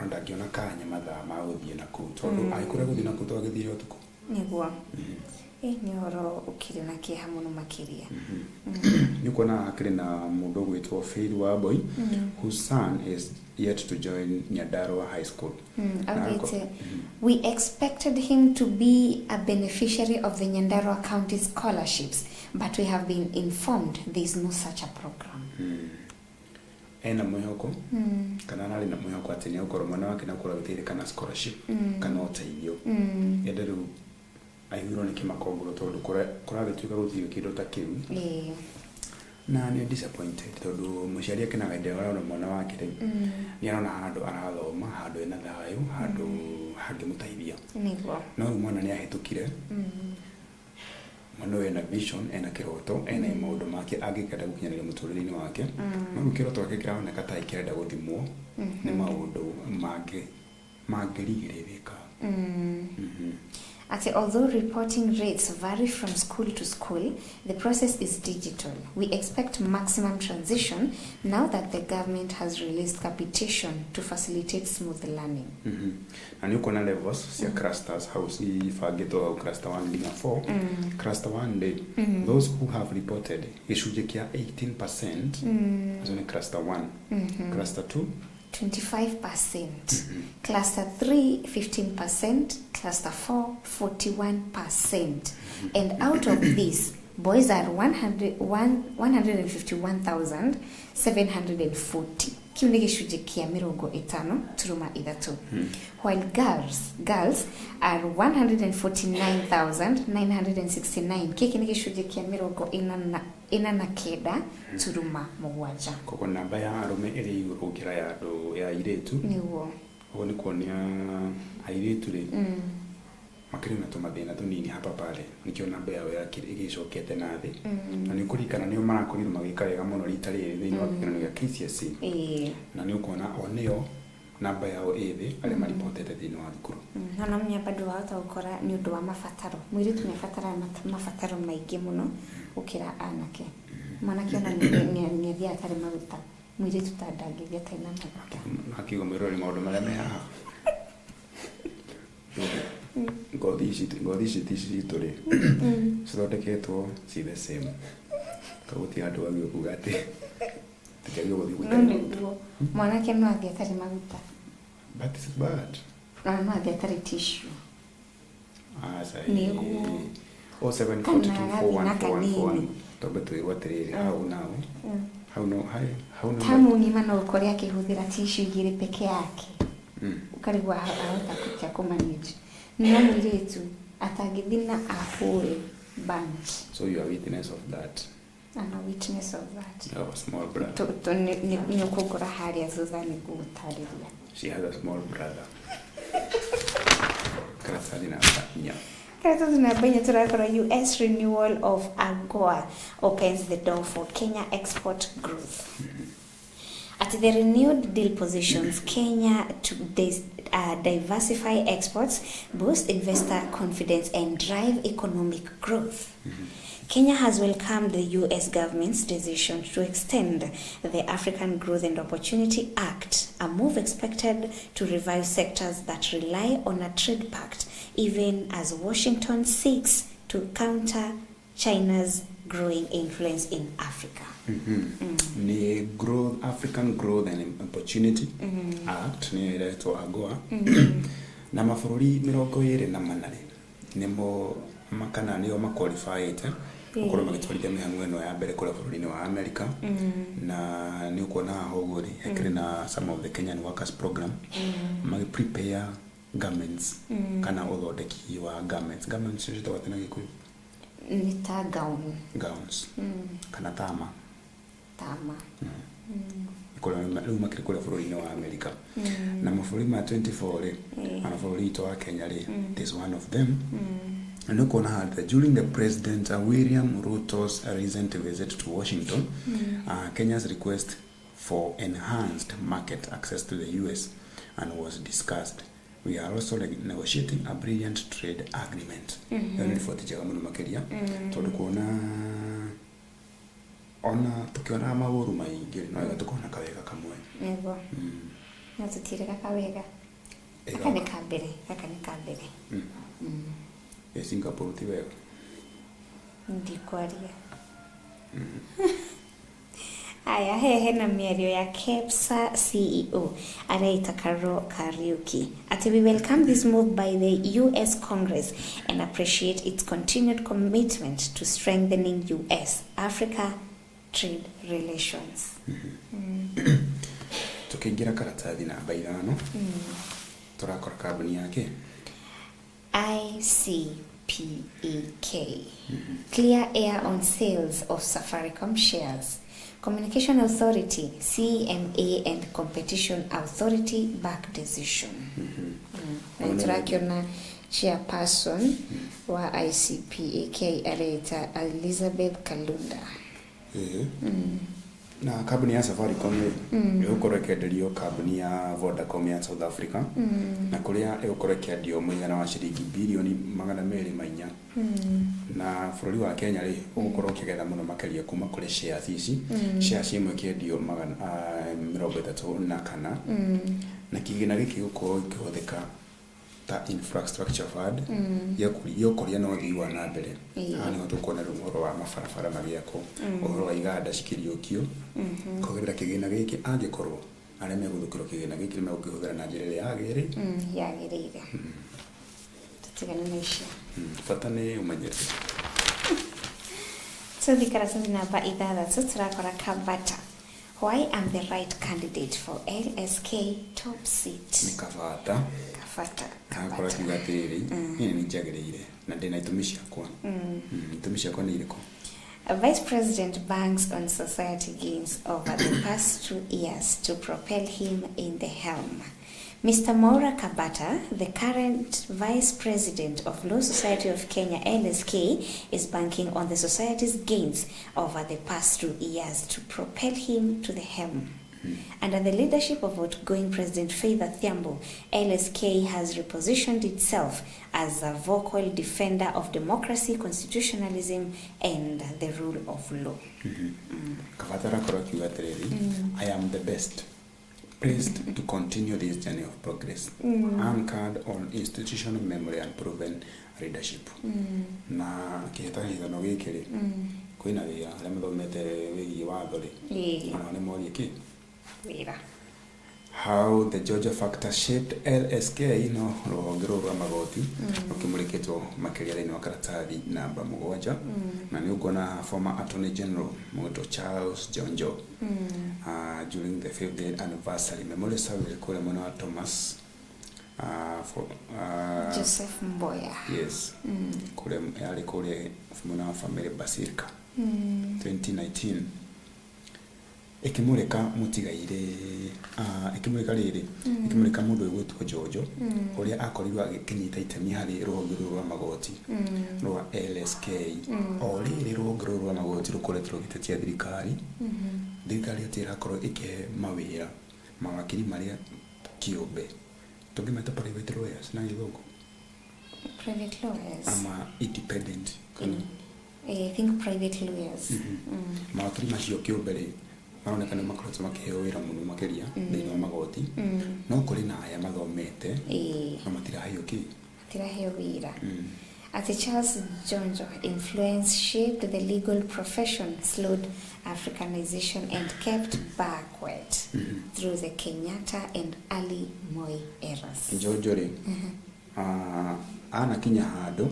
onda ngiona kanya mathaa ma guthie na ku tondu aikura guthie na ku twagithire utuku niguo ni horo ukiri na kiha muno makiria ni kuona akiri na mundu gwitwo Faith wa boy whose son is yet to join Nyandarua High School. We expected him to be a beneficiary of the Nyandarua County scholarships, but we have been informed there is no such a program. Ena mwihoko kana nari na mwihoko ati ni ukoro mwana wake na ukora gutire kana scholarship kana uteithio enderu ayuro ni kimakongo tondu kora gituika guthio kindo ta kiu na ni disappointed tondu muciari akina gaide wala mwana wake ni arona handu arathoma handu ena thayu handu hangi mutaithia niguo no mwana ni ahitukire mwana ena vision ena kiroto ena maundu make agikenda gukinyanira muturire-ini wake no kiroto wake kiraoneka ta ikirenda guthimwo ni maundu magirigirika Although reporting rates vary from school to school, the process is digital. We expect maximum transition now that the government has released capitation to facilitate smooth learning. And you can levels, see clusters, how see fagito cluster 1 being 4. Cluster 1 those who have reported ishujekia 18% as in cluster 1. Cluster 2 25%. Cluster 3, 15%. Cluster 4, 41%. And out of this, boys are 151,740. Kiunige shujekia mirongo itano turuma idatu. While girls are 149,969. Kiunige shujekia mirongo inana keda turuma mugwanja. Koko namba ya arume iri iguru kira ya ndo ya iretu. Niwo. Ho ni kuonia airetu ri. Makiri na tumathina tunini hapa pale nikio namba yao ya igicokete nathi na ni kurikana ni marakorirwo magika wega muno ritari thiini wa kigano gya KCSE na ni ukona oneo namba yao ithi ale maripotete thiini wa thukuru na mnya bado wata ukora ni undu wa mafataro mwiri tumefatara mafataro maingi muno ukira anake manake ona ni thia atari maruta mwiri tutandangithia tena maruta hakigo mirori maundu maria me haha ngothi citore cithondeketwo ci the same kaguti andu agio kuga ati tikagio guthi gutari mwanake no athiatari maguta but it's bad no athiatari tissue sai 0742414141 tobe tuirwa tiriri hau nao hau no tamu ni mano ukori akihuthira tissue igiri peke yake ukarigwa hauta kutia kumanage nani letu atagithina ahore bunch. So you are witness of that. I'm a witness of that. You have a small brother. Ni kugura hali azuzani gutariria. She has a small brother. Krasadina nya. Krasadina banya turakora US renewal of AGOA opens the door for Kenya export growth. At the renewed deal positions, Kenya to diversify exports, boost investor confidence, and drive economic growth. Kenya has welcomed the U.S. government's decision to extend the African Growth and Opportunity Act, a move expected to revive sectors that rely on a trade pact, even as Washington seeks to counter China's growing influence in Africa. Ni growth, African Growth and Opportunity Act ni iretwo AGOA na mabũrũri 28 nimo makana nio maqualified ukorwo magitwarithia mĩhang'o ĩno ya mbere kũrĩa bũrũri-inĩ wa America na nĩ ũkuona haha ri hakĩrĩ na some of the Kenyan Workers Program magi prepare garments kana ũthondeki wa garments citagwo tena Gĩkũyũ ni ta gowns kana tama kũrĩa rĩu makĩrĩ kũrĩa bũrũri-inĩ wa America na mabũrũri ma 24 rĩ ana bũrũri witũ wa Kenya rĩ is one of them. And look on that during the President William Ruto's recent visit to Washington, Kenya's request for enhanced market access to the U.S. and was discussed. We are also negotiating a brilliant trade agreement. Yani ripoti njega mũno makĩria tondũ kuona ona tukiona maũru maingĩ no wega tukona kawega kamwe. Nego. Na tutire kawega. Aka ni kambere. Singapore ti wega. Ndikwaria. Aya hena mĩario ya KEPSA CEO Anaita Kariuki. We welcome this move by the U.S. Congress and appreciate its continued commitment to strengthening U.S.-Africa trade relations. Tukiingira karatathi namba 5 turakora kambuni yake ICPEK. Clear air on sales of Safaricom shares. Communication Authority, CMA and Competition Authority back decision. Turakiona chairperson wa ICPEK areta Elizabeth Kalunda. Na kabuni ya Safaricom ĩgũkorwo ĩkĩenderio kabuni ya Vodacom ya South Africa na kũrĩa ĩgũkorwo ĩkĩendio mũigana wa ciringi bilioni 204 na bũrũri wa Kenya rĩ ũgũkorwo ũkĩgetha mũno makĩria kuma kũrĩ shares ici shares imwe ĩkĩendio 34 na kĩgĩna gĩkĩ gĩgũkorwo gĩkĩhũthĩka ta infrastructure fund yokoria no thiwa na mbere ani ho tukona rumoro wa mafarabara magiako uhoro wa iganda cikiriokio kugerera kigina giki angikorwo aria meguthukiro kigina giki megukihũthĩra na njĩra ya gĩrĩ yagĩrĩire tutigane na icio bata nĩ umenyete tuthikara namba 6 turakora Kabata. Why am the right candidate for LSK top seat? Nikafata akora kigatiri ni njagĩrĩire na ndina itũmi ciakwa itũmi ciakwa nĩ irĩkũ? Vice President banks on society gains over the past 2 years to propel him in the helm. Mr. Maura Kabata, the current Vice President of Law Society of Kenya, LSK, is banking on the society's gains over the past 2 years to propel him to the helm. Under the leadership of outgoing President Faith Athiambo, LSK has repositioned itself as a vocal defender of democracy, constitutionalism, and the rule of law. I am the best pleased to continue this journey of progress, anchored on institutional memory and proven leadership. Na kĩhĩtahĩtano gĩkĩ rĩ kwĩna wĩra arĩa mathomete wĩgiĩ watho rĩ ona nĩ morie kĩ wĩra how the Georgia factor shaped LSK no rũhonge rũrũ rwa magoti rũkĩmũrĩkĩtwo makĩria thĩinĩ wa karatathi namba 7 na nĩ ũkuona former Attorney General Mũgũtũ Charles Jonjo during the 5th anniversary memorial service kule mwena wa Thomas Joseph Mboya. Yes. Kule yale kule mwena wa family Basilica 2019 ikimureka mutigaire ikimureka riri ikimureka mundu gwitwo Jojo uria akorirwo agikinyita itemi hari ruhonge rwa magoti rwa LSK o riri ruhonge rwa magoti rukoretwo gitetia thirikari thirikari atira korwo ikihe mawira mawakiri maria kiumbe tungimeta private lawyers na githungu Private lawyers. Independent. I think private lawyers. Mawakiri macio kiumbere maronekana makoretwo makiheo wira muno makeria thini wa magoti no kuri na aya mathomete no matiraheo wira. As Charles Jonjo influence shaped the legal profession, slowed Africanization and kept backward through the Kenyatta and early Moi eras. Jonjo ana kinya hado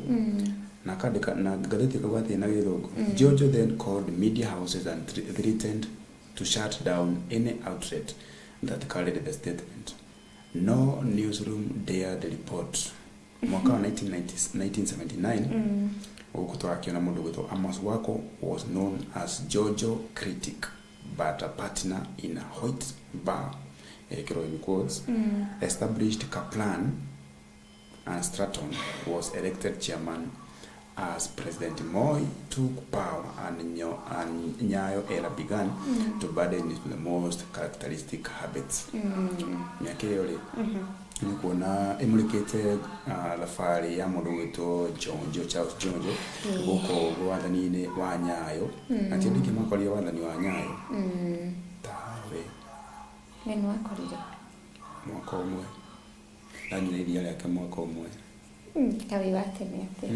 na kadeka na gatheti kagwati na githungu. Jonjo then called media houses and threatened to shut down any outlet that carried the statement. No newsroom dared report. Mwaka wa 1979 ukutoa kiona mundu gwitwo Amos Wako was known as Jojo Critic but a partner in a Hoyt bar in quotes established Kaplan and Stratton was elected chairman as President Moi took power and Nyayo era began to burden with the most characteristic habits. Nyakeyole nikuona emulikete lafari ya mundu gwitwo Jonjo Charles Jonjo guko wathani-ini wa Nyayo na tindiki makoria wathani wa Nyayo tawe Nenu wakorire mwaka umwe nani iria yake mwaka umwe kawi watene ate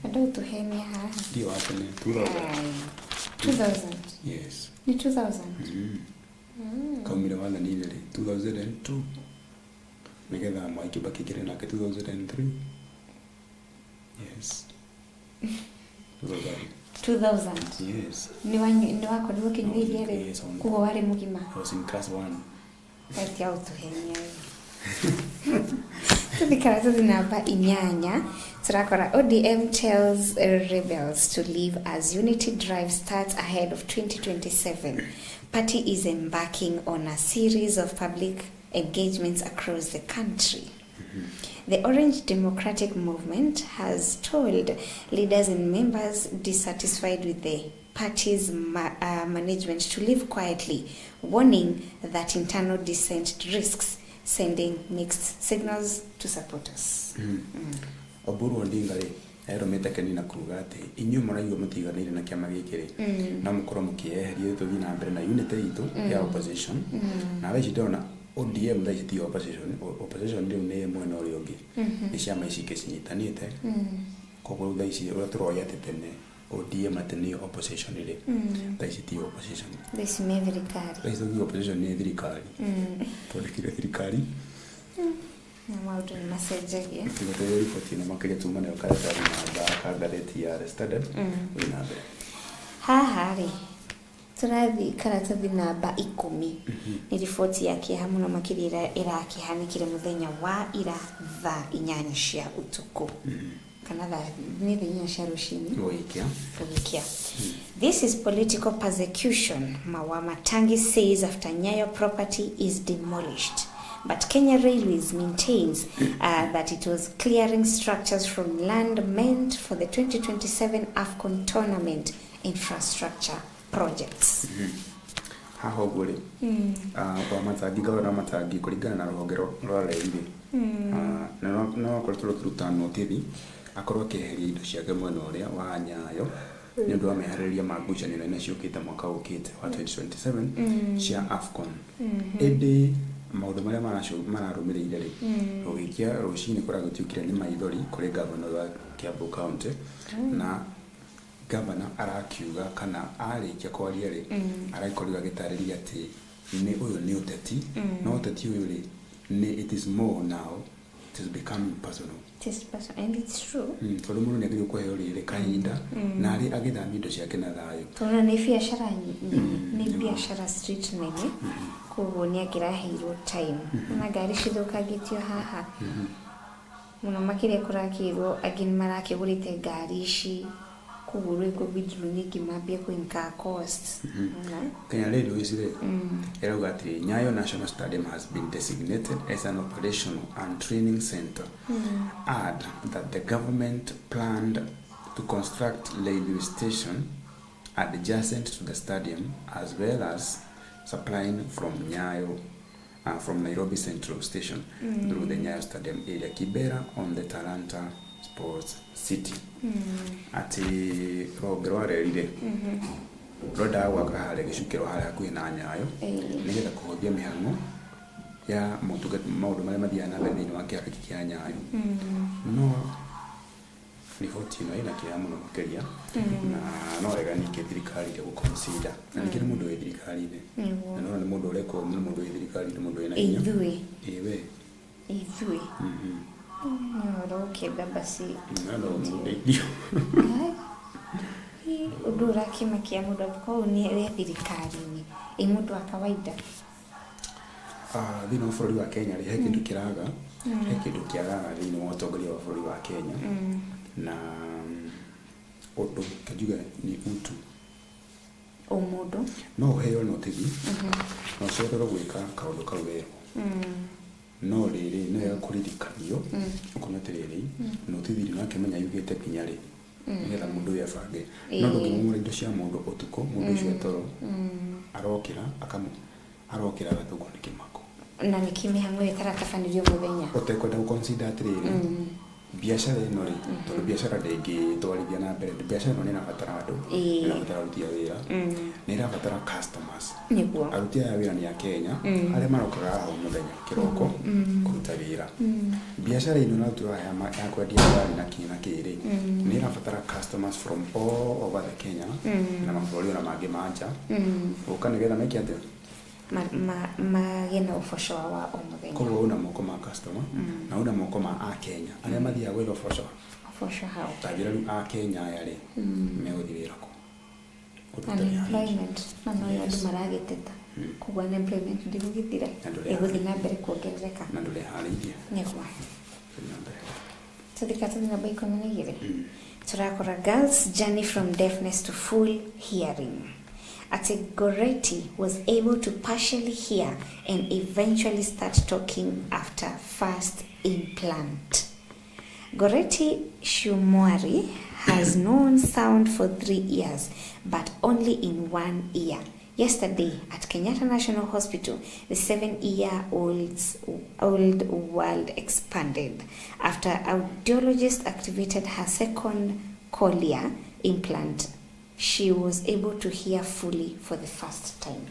ando tuhenia haha ndio watene 2000 yes ni 2000 kaumire wathani ile 2002 nigetha Mwai Kibaki kire nake 2003 yes 2000 yes ni wakorirwo kinyuirie ri kugo wari mugima I was in class 1 kati ya utuhenia Tunikaraza namba inyanya turakora ODM tells rebels to leave as unity drive starts ahead of 2027. Party is embarking on a series of public engagements across the country. The Orange Democratic Movement has told leaders and members dissatisfied with the party's management to leave quietly, warning that internal dissent risks sending mixed signals to supporters. Oburu Ondingari eromete kanina kuga ati inyu maraigwa mutiganire na kiama gikiri na mukoro mukieherie tuthi na mbere na unity itu ya opposition na weshi ndona ODM nda iti opposition ndio ne mwena uri ungi ni ciama ici kinyitanite koguo nda ici ura turoya tetene ODM atene opposition ile nda ici ti opposition This may be thirikari nda ici opposition ni thirikari tulikire thirikari na maundu ni macenjagia tunateyo ripoti na makiria tuma na karatari na kagareti ya The Standard inabe haha ri turathi karatathi namba 10 ni riboti yake hamwe na makirira irakihanikire muthenya wa ira thaa 8 cia utuku kana thaa ni thaa 4 cia rucini Wikia. This is political persecution, Mawama Tangi says after Nyayo property is demolished. But Kenya Railways maintains that it was clearing structures from land meant for the 2027 AFCON tournament infrastructure projects. Haho gure kwa matagi gawara matagi kuringana na ruhonge rwa railway no koretwo turutano tithi akorwo keheria indo ciake mwena uria wa Nyayo ni ndu wa meharĩria ma ngucanio na ciukite mwaka ukite wa 2027 cia AFCON indi maundu maria mararumirire ri ugikia rucini kura gutiukire ni maithori kuri governor wa Kiambu County na governor arakiuga kana arikia kwaria ri araikorirwa gitariria ati ni uyu ni uteti no uteti uyu ri ni it is more now, it is becoming personal. It is personal and it's true. Tolu munu negiri kwa hiyo ile kahinda na ari agithami indo ciake na thayo. Tuna ni biashara ni biashara street nene kugonia kirahiro time. Na gari cithukagitio haha. Muno makire kurakirwo agini marakigurite ngari ici kuguru iko bidru niki mapia kuinka cost. Kenya Radio is there. Erogati Nyayo National Stadium has been designated as an operational and training center. Add that the government planned to construct railway station adjacent to the stadium, as well as supplying from Nyayo, from Nairobi Central Station through the Nyayo Stadium area, Kibera on the Talanta Sports City. Ati rogero rerire roda waka hale gicukiro hale hakuhi na Nyayo nigetha kuhuthia mihango ya maundu maria mathiana mbere thiini wa kiama kia Nyayo. No riboti ino ina kia muno makeria na no wega ningi thirikari ire guconsider na ningi ni mundu wi thirikari-ini na no ni mundu ureko ni mundu wi thirikari ni mundu wina hinya iwe no ukenda basi no ndio udura kima kia mundu ko ni wi thirikari-ini i mundu wa kawaida thini wa bũrũri wa Kenya he kindu kiraga he kindu kiagaga thini wa utongoria wa bũrũri wa Kenya na undu kajuga ni utu umudu no heo no tithi no cero gwika kaundu kaweru no riri no ya kuririkanio ukona tiriri no tithi no akimenya yugite kinyari nigetha mundu ya bange no ndungimumura indo cia mundu utuko mundu ucio etoro arokira gathuko ni kimako na nikimihango itarakafanirio muthenya utekwenda guconsider atiriri biashara ino ri tondu biashara ndingi twarithia na mbere biashara ino ni nabatara andu ni nabatara aruti a wira ni nabatara customers niguo aruti a wira ni a Kenya aria marokaga aho muthenya kiroko kuruta wira biashara ino na tuwa ya kwendia ngari na kina kiri ni nabatara customers from all over the Kenya na mabũrũri na mangĩ manja ukanigetha meki atia magena ufosho wa omuthenya koguo una moko ma customer na una moko ma a Kenya aria mathia gwetha ufosho hao tajira a Kenya yari meguthira ko unemployment na no yandu maragiteta kuwa unemployment ndigugithira eguthi na mbere kuongerereka na ndule harithia niguo tudikata na baiko na ngire turakora girls journey from deafness to full hearing. Goreti was able to partially hear and eventually start talking after first implant. Goreti Shumwari has known sound for 3 years, but only in 1 ear. Yesterday at Kenyatta National Hospital, the 7-year-old world expanded after audiologist activated her second cochlear implant. She was able to hear fully for the first time.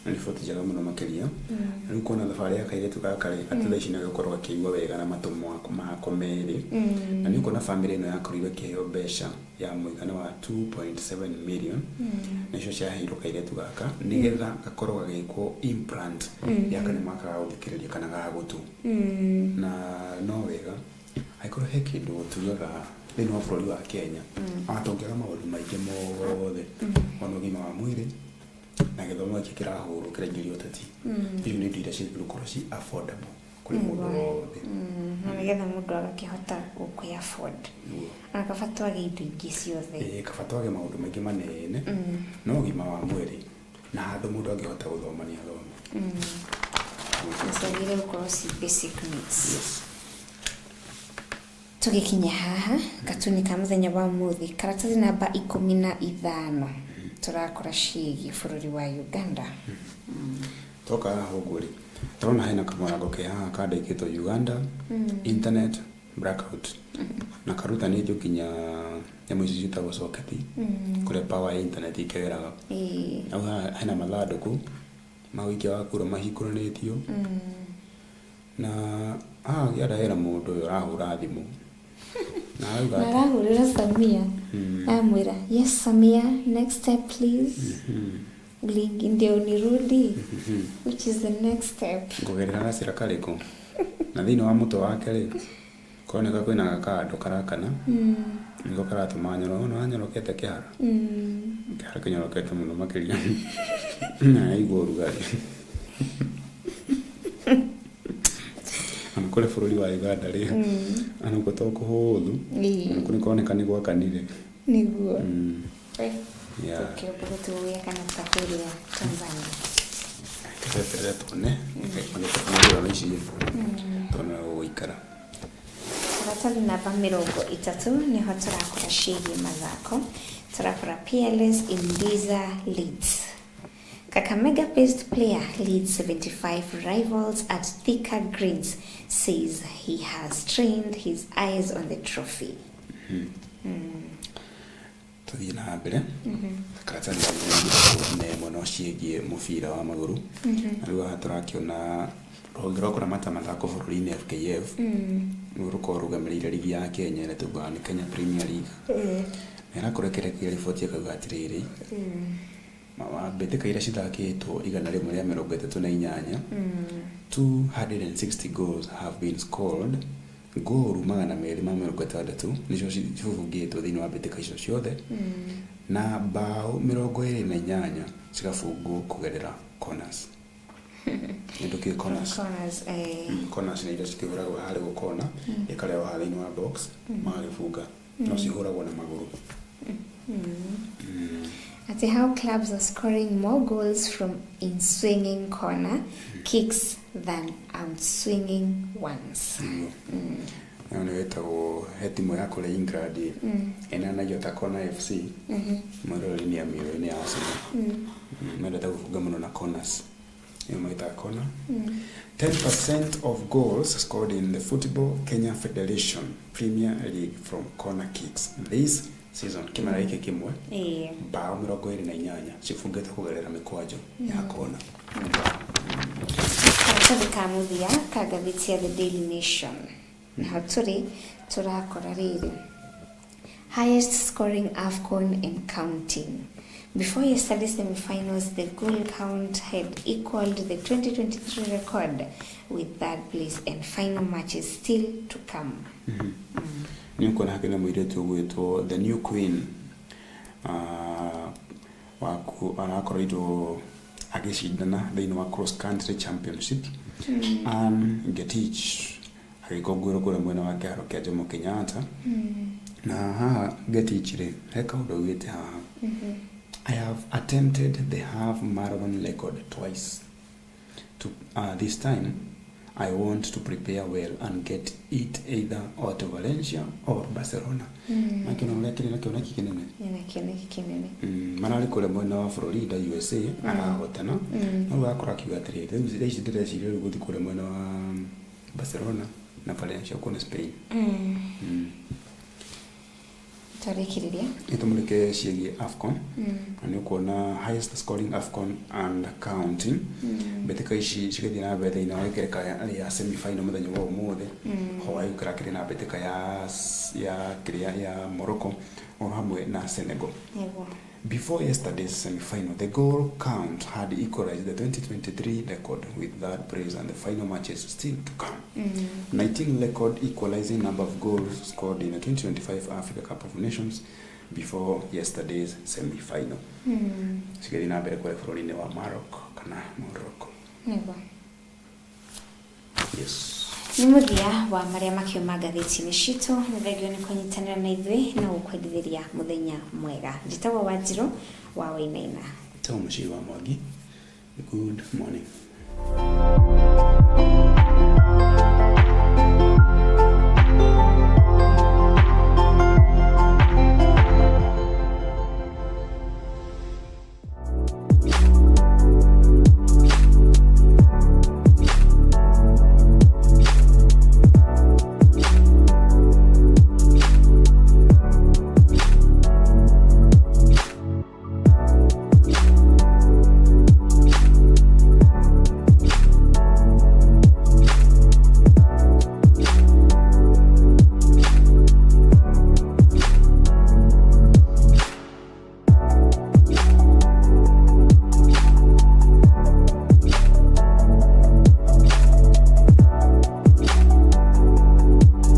Riboti jaga muno makeria riu kuona thabari ya kaire tugakare athithi na gukorwa kiigwa wega na matumo mako meri na ni kuona family ino yakorirwe kiheo besha ya muigana wa 2.7 million na cio cia hiro kaire tugaka nigetha gakorwa giko implant ya kana mwaka wa uthikiriria kana ga gutu na no wega aikoro he kindu tuyaga thini wa bũrũri wa Kenya atongera maundu maingi mothe ono gima wa mwiri na githomo giki kirahuru kirengerio uteti icio ni indo cia gũkorwo ci affordable kuri mundu wothe na nigetha mundu agakihota gũkũ afford na kabatwa indo ingi ciothe kabatwa maundu maingi manene no gima wa mwiri na handu mundu angihota guthoma ni athome nisogire gũkorwo ci basic needs tugikinya haha katuni ka muthenya wa muthi karatathi namba 15 turakora ciigi bũrũri wa Uganda toka hoguri tona hena kamwana ke haha kandikitwo Uganda internet blackout na karuta ni jukinya ya mwezi jitagwo socket kule power internet ikegeraga au hena mathanduku mawiki wa kura mahikuranitio na yada era mundu urahura thimu narahurira Samia amwira yes Samia next step please link ndio nirudi which is the next step ngogerera na serikali ko na thini wa muto wake ri koneka kwina gakando karakana niko karatuma nyorokete kihara kihara kinyorokete muno makiria na igwo rugari kule bũrũri wa Uganda ri ana ko to kuhuthu kuni koneka ni gwakanire niguo Yeah. okay bugutuya kana takuria Tanzania Kete tone kone tone no ici tone uikara Ratali namba 30 niho turakora ciĩgiĩ mathako turakora PLS Indiza Leeds Kakamega based player leads 75 rivals at Thika Greens says he has trained his eyes on the trophy. Tuthi na mbere karatani ne mono ciĩgiĩ mũbira wa magũrũ rĩu aha tũrakiona rũhonge rwa kũramata mathako bũrũri-inĩ FKF rũkorwo rũgamĩrĩire ligi ya Kenya ĩrĩa tũgaga nĩ Kenya Premier League nĩrakũrekerekia riboti ĩkauga atĩrĩrĩ mbĩtĩka iria cithakĩtwo 138 260 goals have been scored goal 260 nicio cibungĩtwo thĩinĩ wa mbĩtĩka icio ciothe na bao 28 cigabungwo kũgerera corners nĩndũkĩ corners corners nĩ iria cikĩhũragwo harĩ gũkona ĩkarehwo thĩinĩ wa box magagĩbunga no cihũragwo na magũrũ. At how clubs are scoring more goals from in-swinging corner kicks than out-swinging ones. Nĩ wetagwo he timu ya kũrĩa England ĩnanagio ta Corner FC mũrũri-inĩ ya mĩoyo-inĩ ya Arsenal mendete gũbunga mũno na corners nĩyo magĩtaga corner. 10% of goals scored in the Football Kenya Federation Premier League from corner kicks this season kimara iki kimwe bao 28 cibungĩtwo kũgerera mĩkwanjo ya kona. Karatathi ka mũthia ka ngathĩti ya The Daily Nation naho turakora rĩrĩ highest scoring AFCON and counting. Before yesterday's semi-finals, the goal count had equaled the 2023 record with third place and final matches still to come. Nĩ kuona hakena mũirĩtu ũgwĩtwo the new queen arakorirwo agĩcindana thĩinĩ wa cross country championship Getich agĩkũngũĩrwo kũrĩa mwena wa kĩharo kĩa Jomo Kenyatta na haha Getich rĩ he kaũndũ augĩte haha I have attempted the half marathon record twice. This time, I want to prepare well and get it either out of Valencia or Barcelona. Nakiona kinene. Marari kule mwena wa Florida, USA, arahotana. Na wakora kiuga atĩrĩrĩ, rĩu ici ndĩreciria rĩu gũthiĩ kule mwena wa Barcelona na Valencia kuna Spain. Tarĩkĩrĩria itumulike ciĩgiĩ AFCON na nĩ kuona highest scoring AFCON and counting mbĩtĩka ici cigĩthiĩ na mbere thĩinĩ wa gĩkereka ya semi-final mũthenya wa ũmũthĩ Hawaii kĩrakĩrĩ na mbĩtĩka ya Morocco o hamwe na Senegal. Before yesterday's semi-final, the goal count had equalized the 2023 record with third place and the final matches still to come. 19 record equalizing number of goals scored in the 2025 Africa Cup of Nations before yesterday's semi-final. Sigari na mbere kule bũrũri-inĩ wa Morocco. Yes. Nĩ mũthia wa marĩa makiuma ngathĩti-inĩ citũ nĩthengio nĩ kũnyitanĩra na ithuĩ na gũkwendithĩria mũthenya mwega. Njĩtagwo Wanjirũ wa Wainaina. Tell Mũciĩ wa Mwangi. Good morning.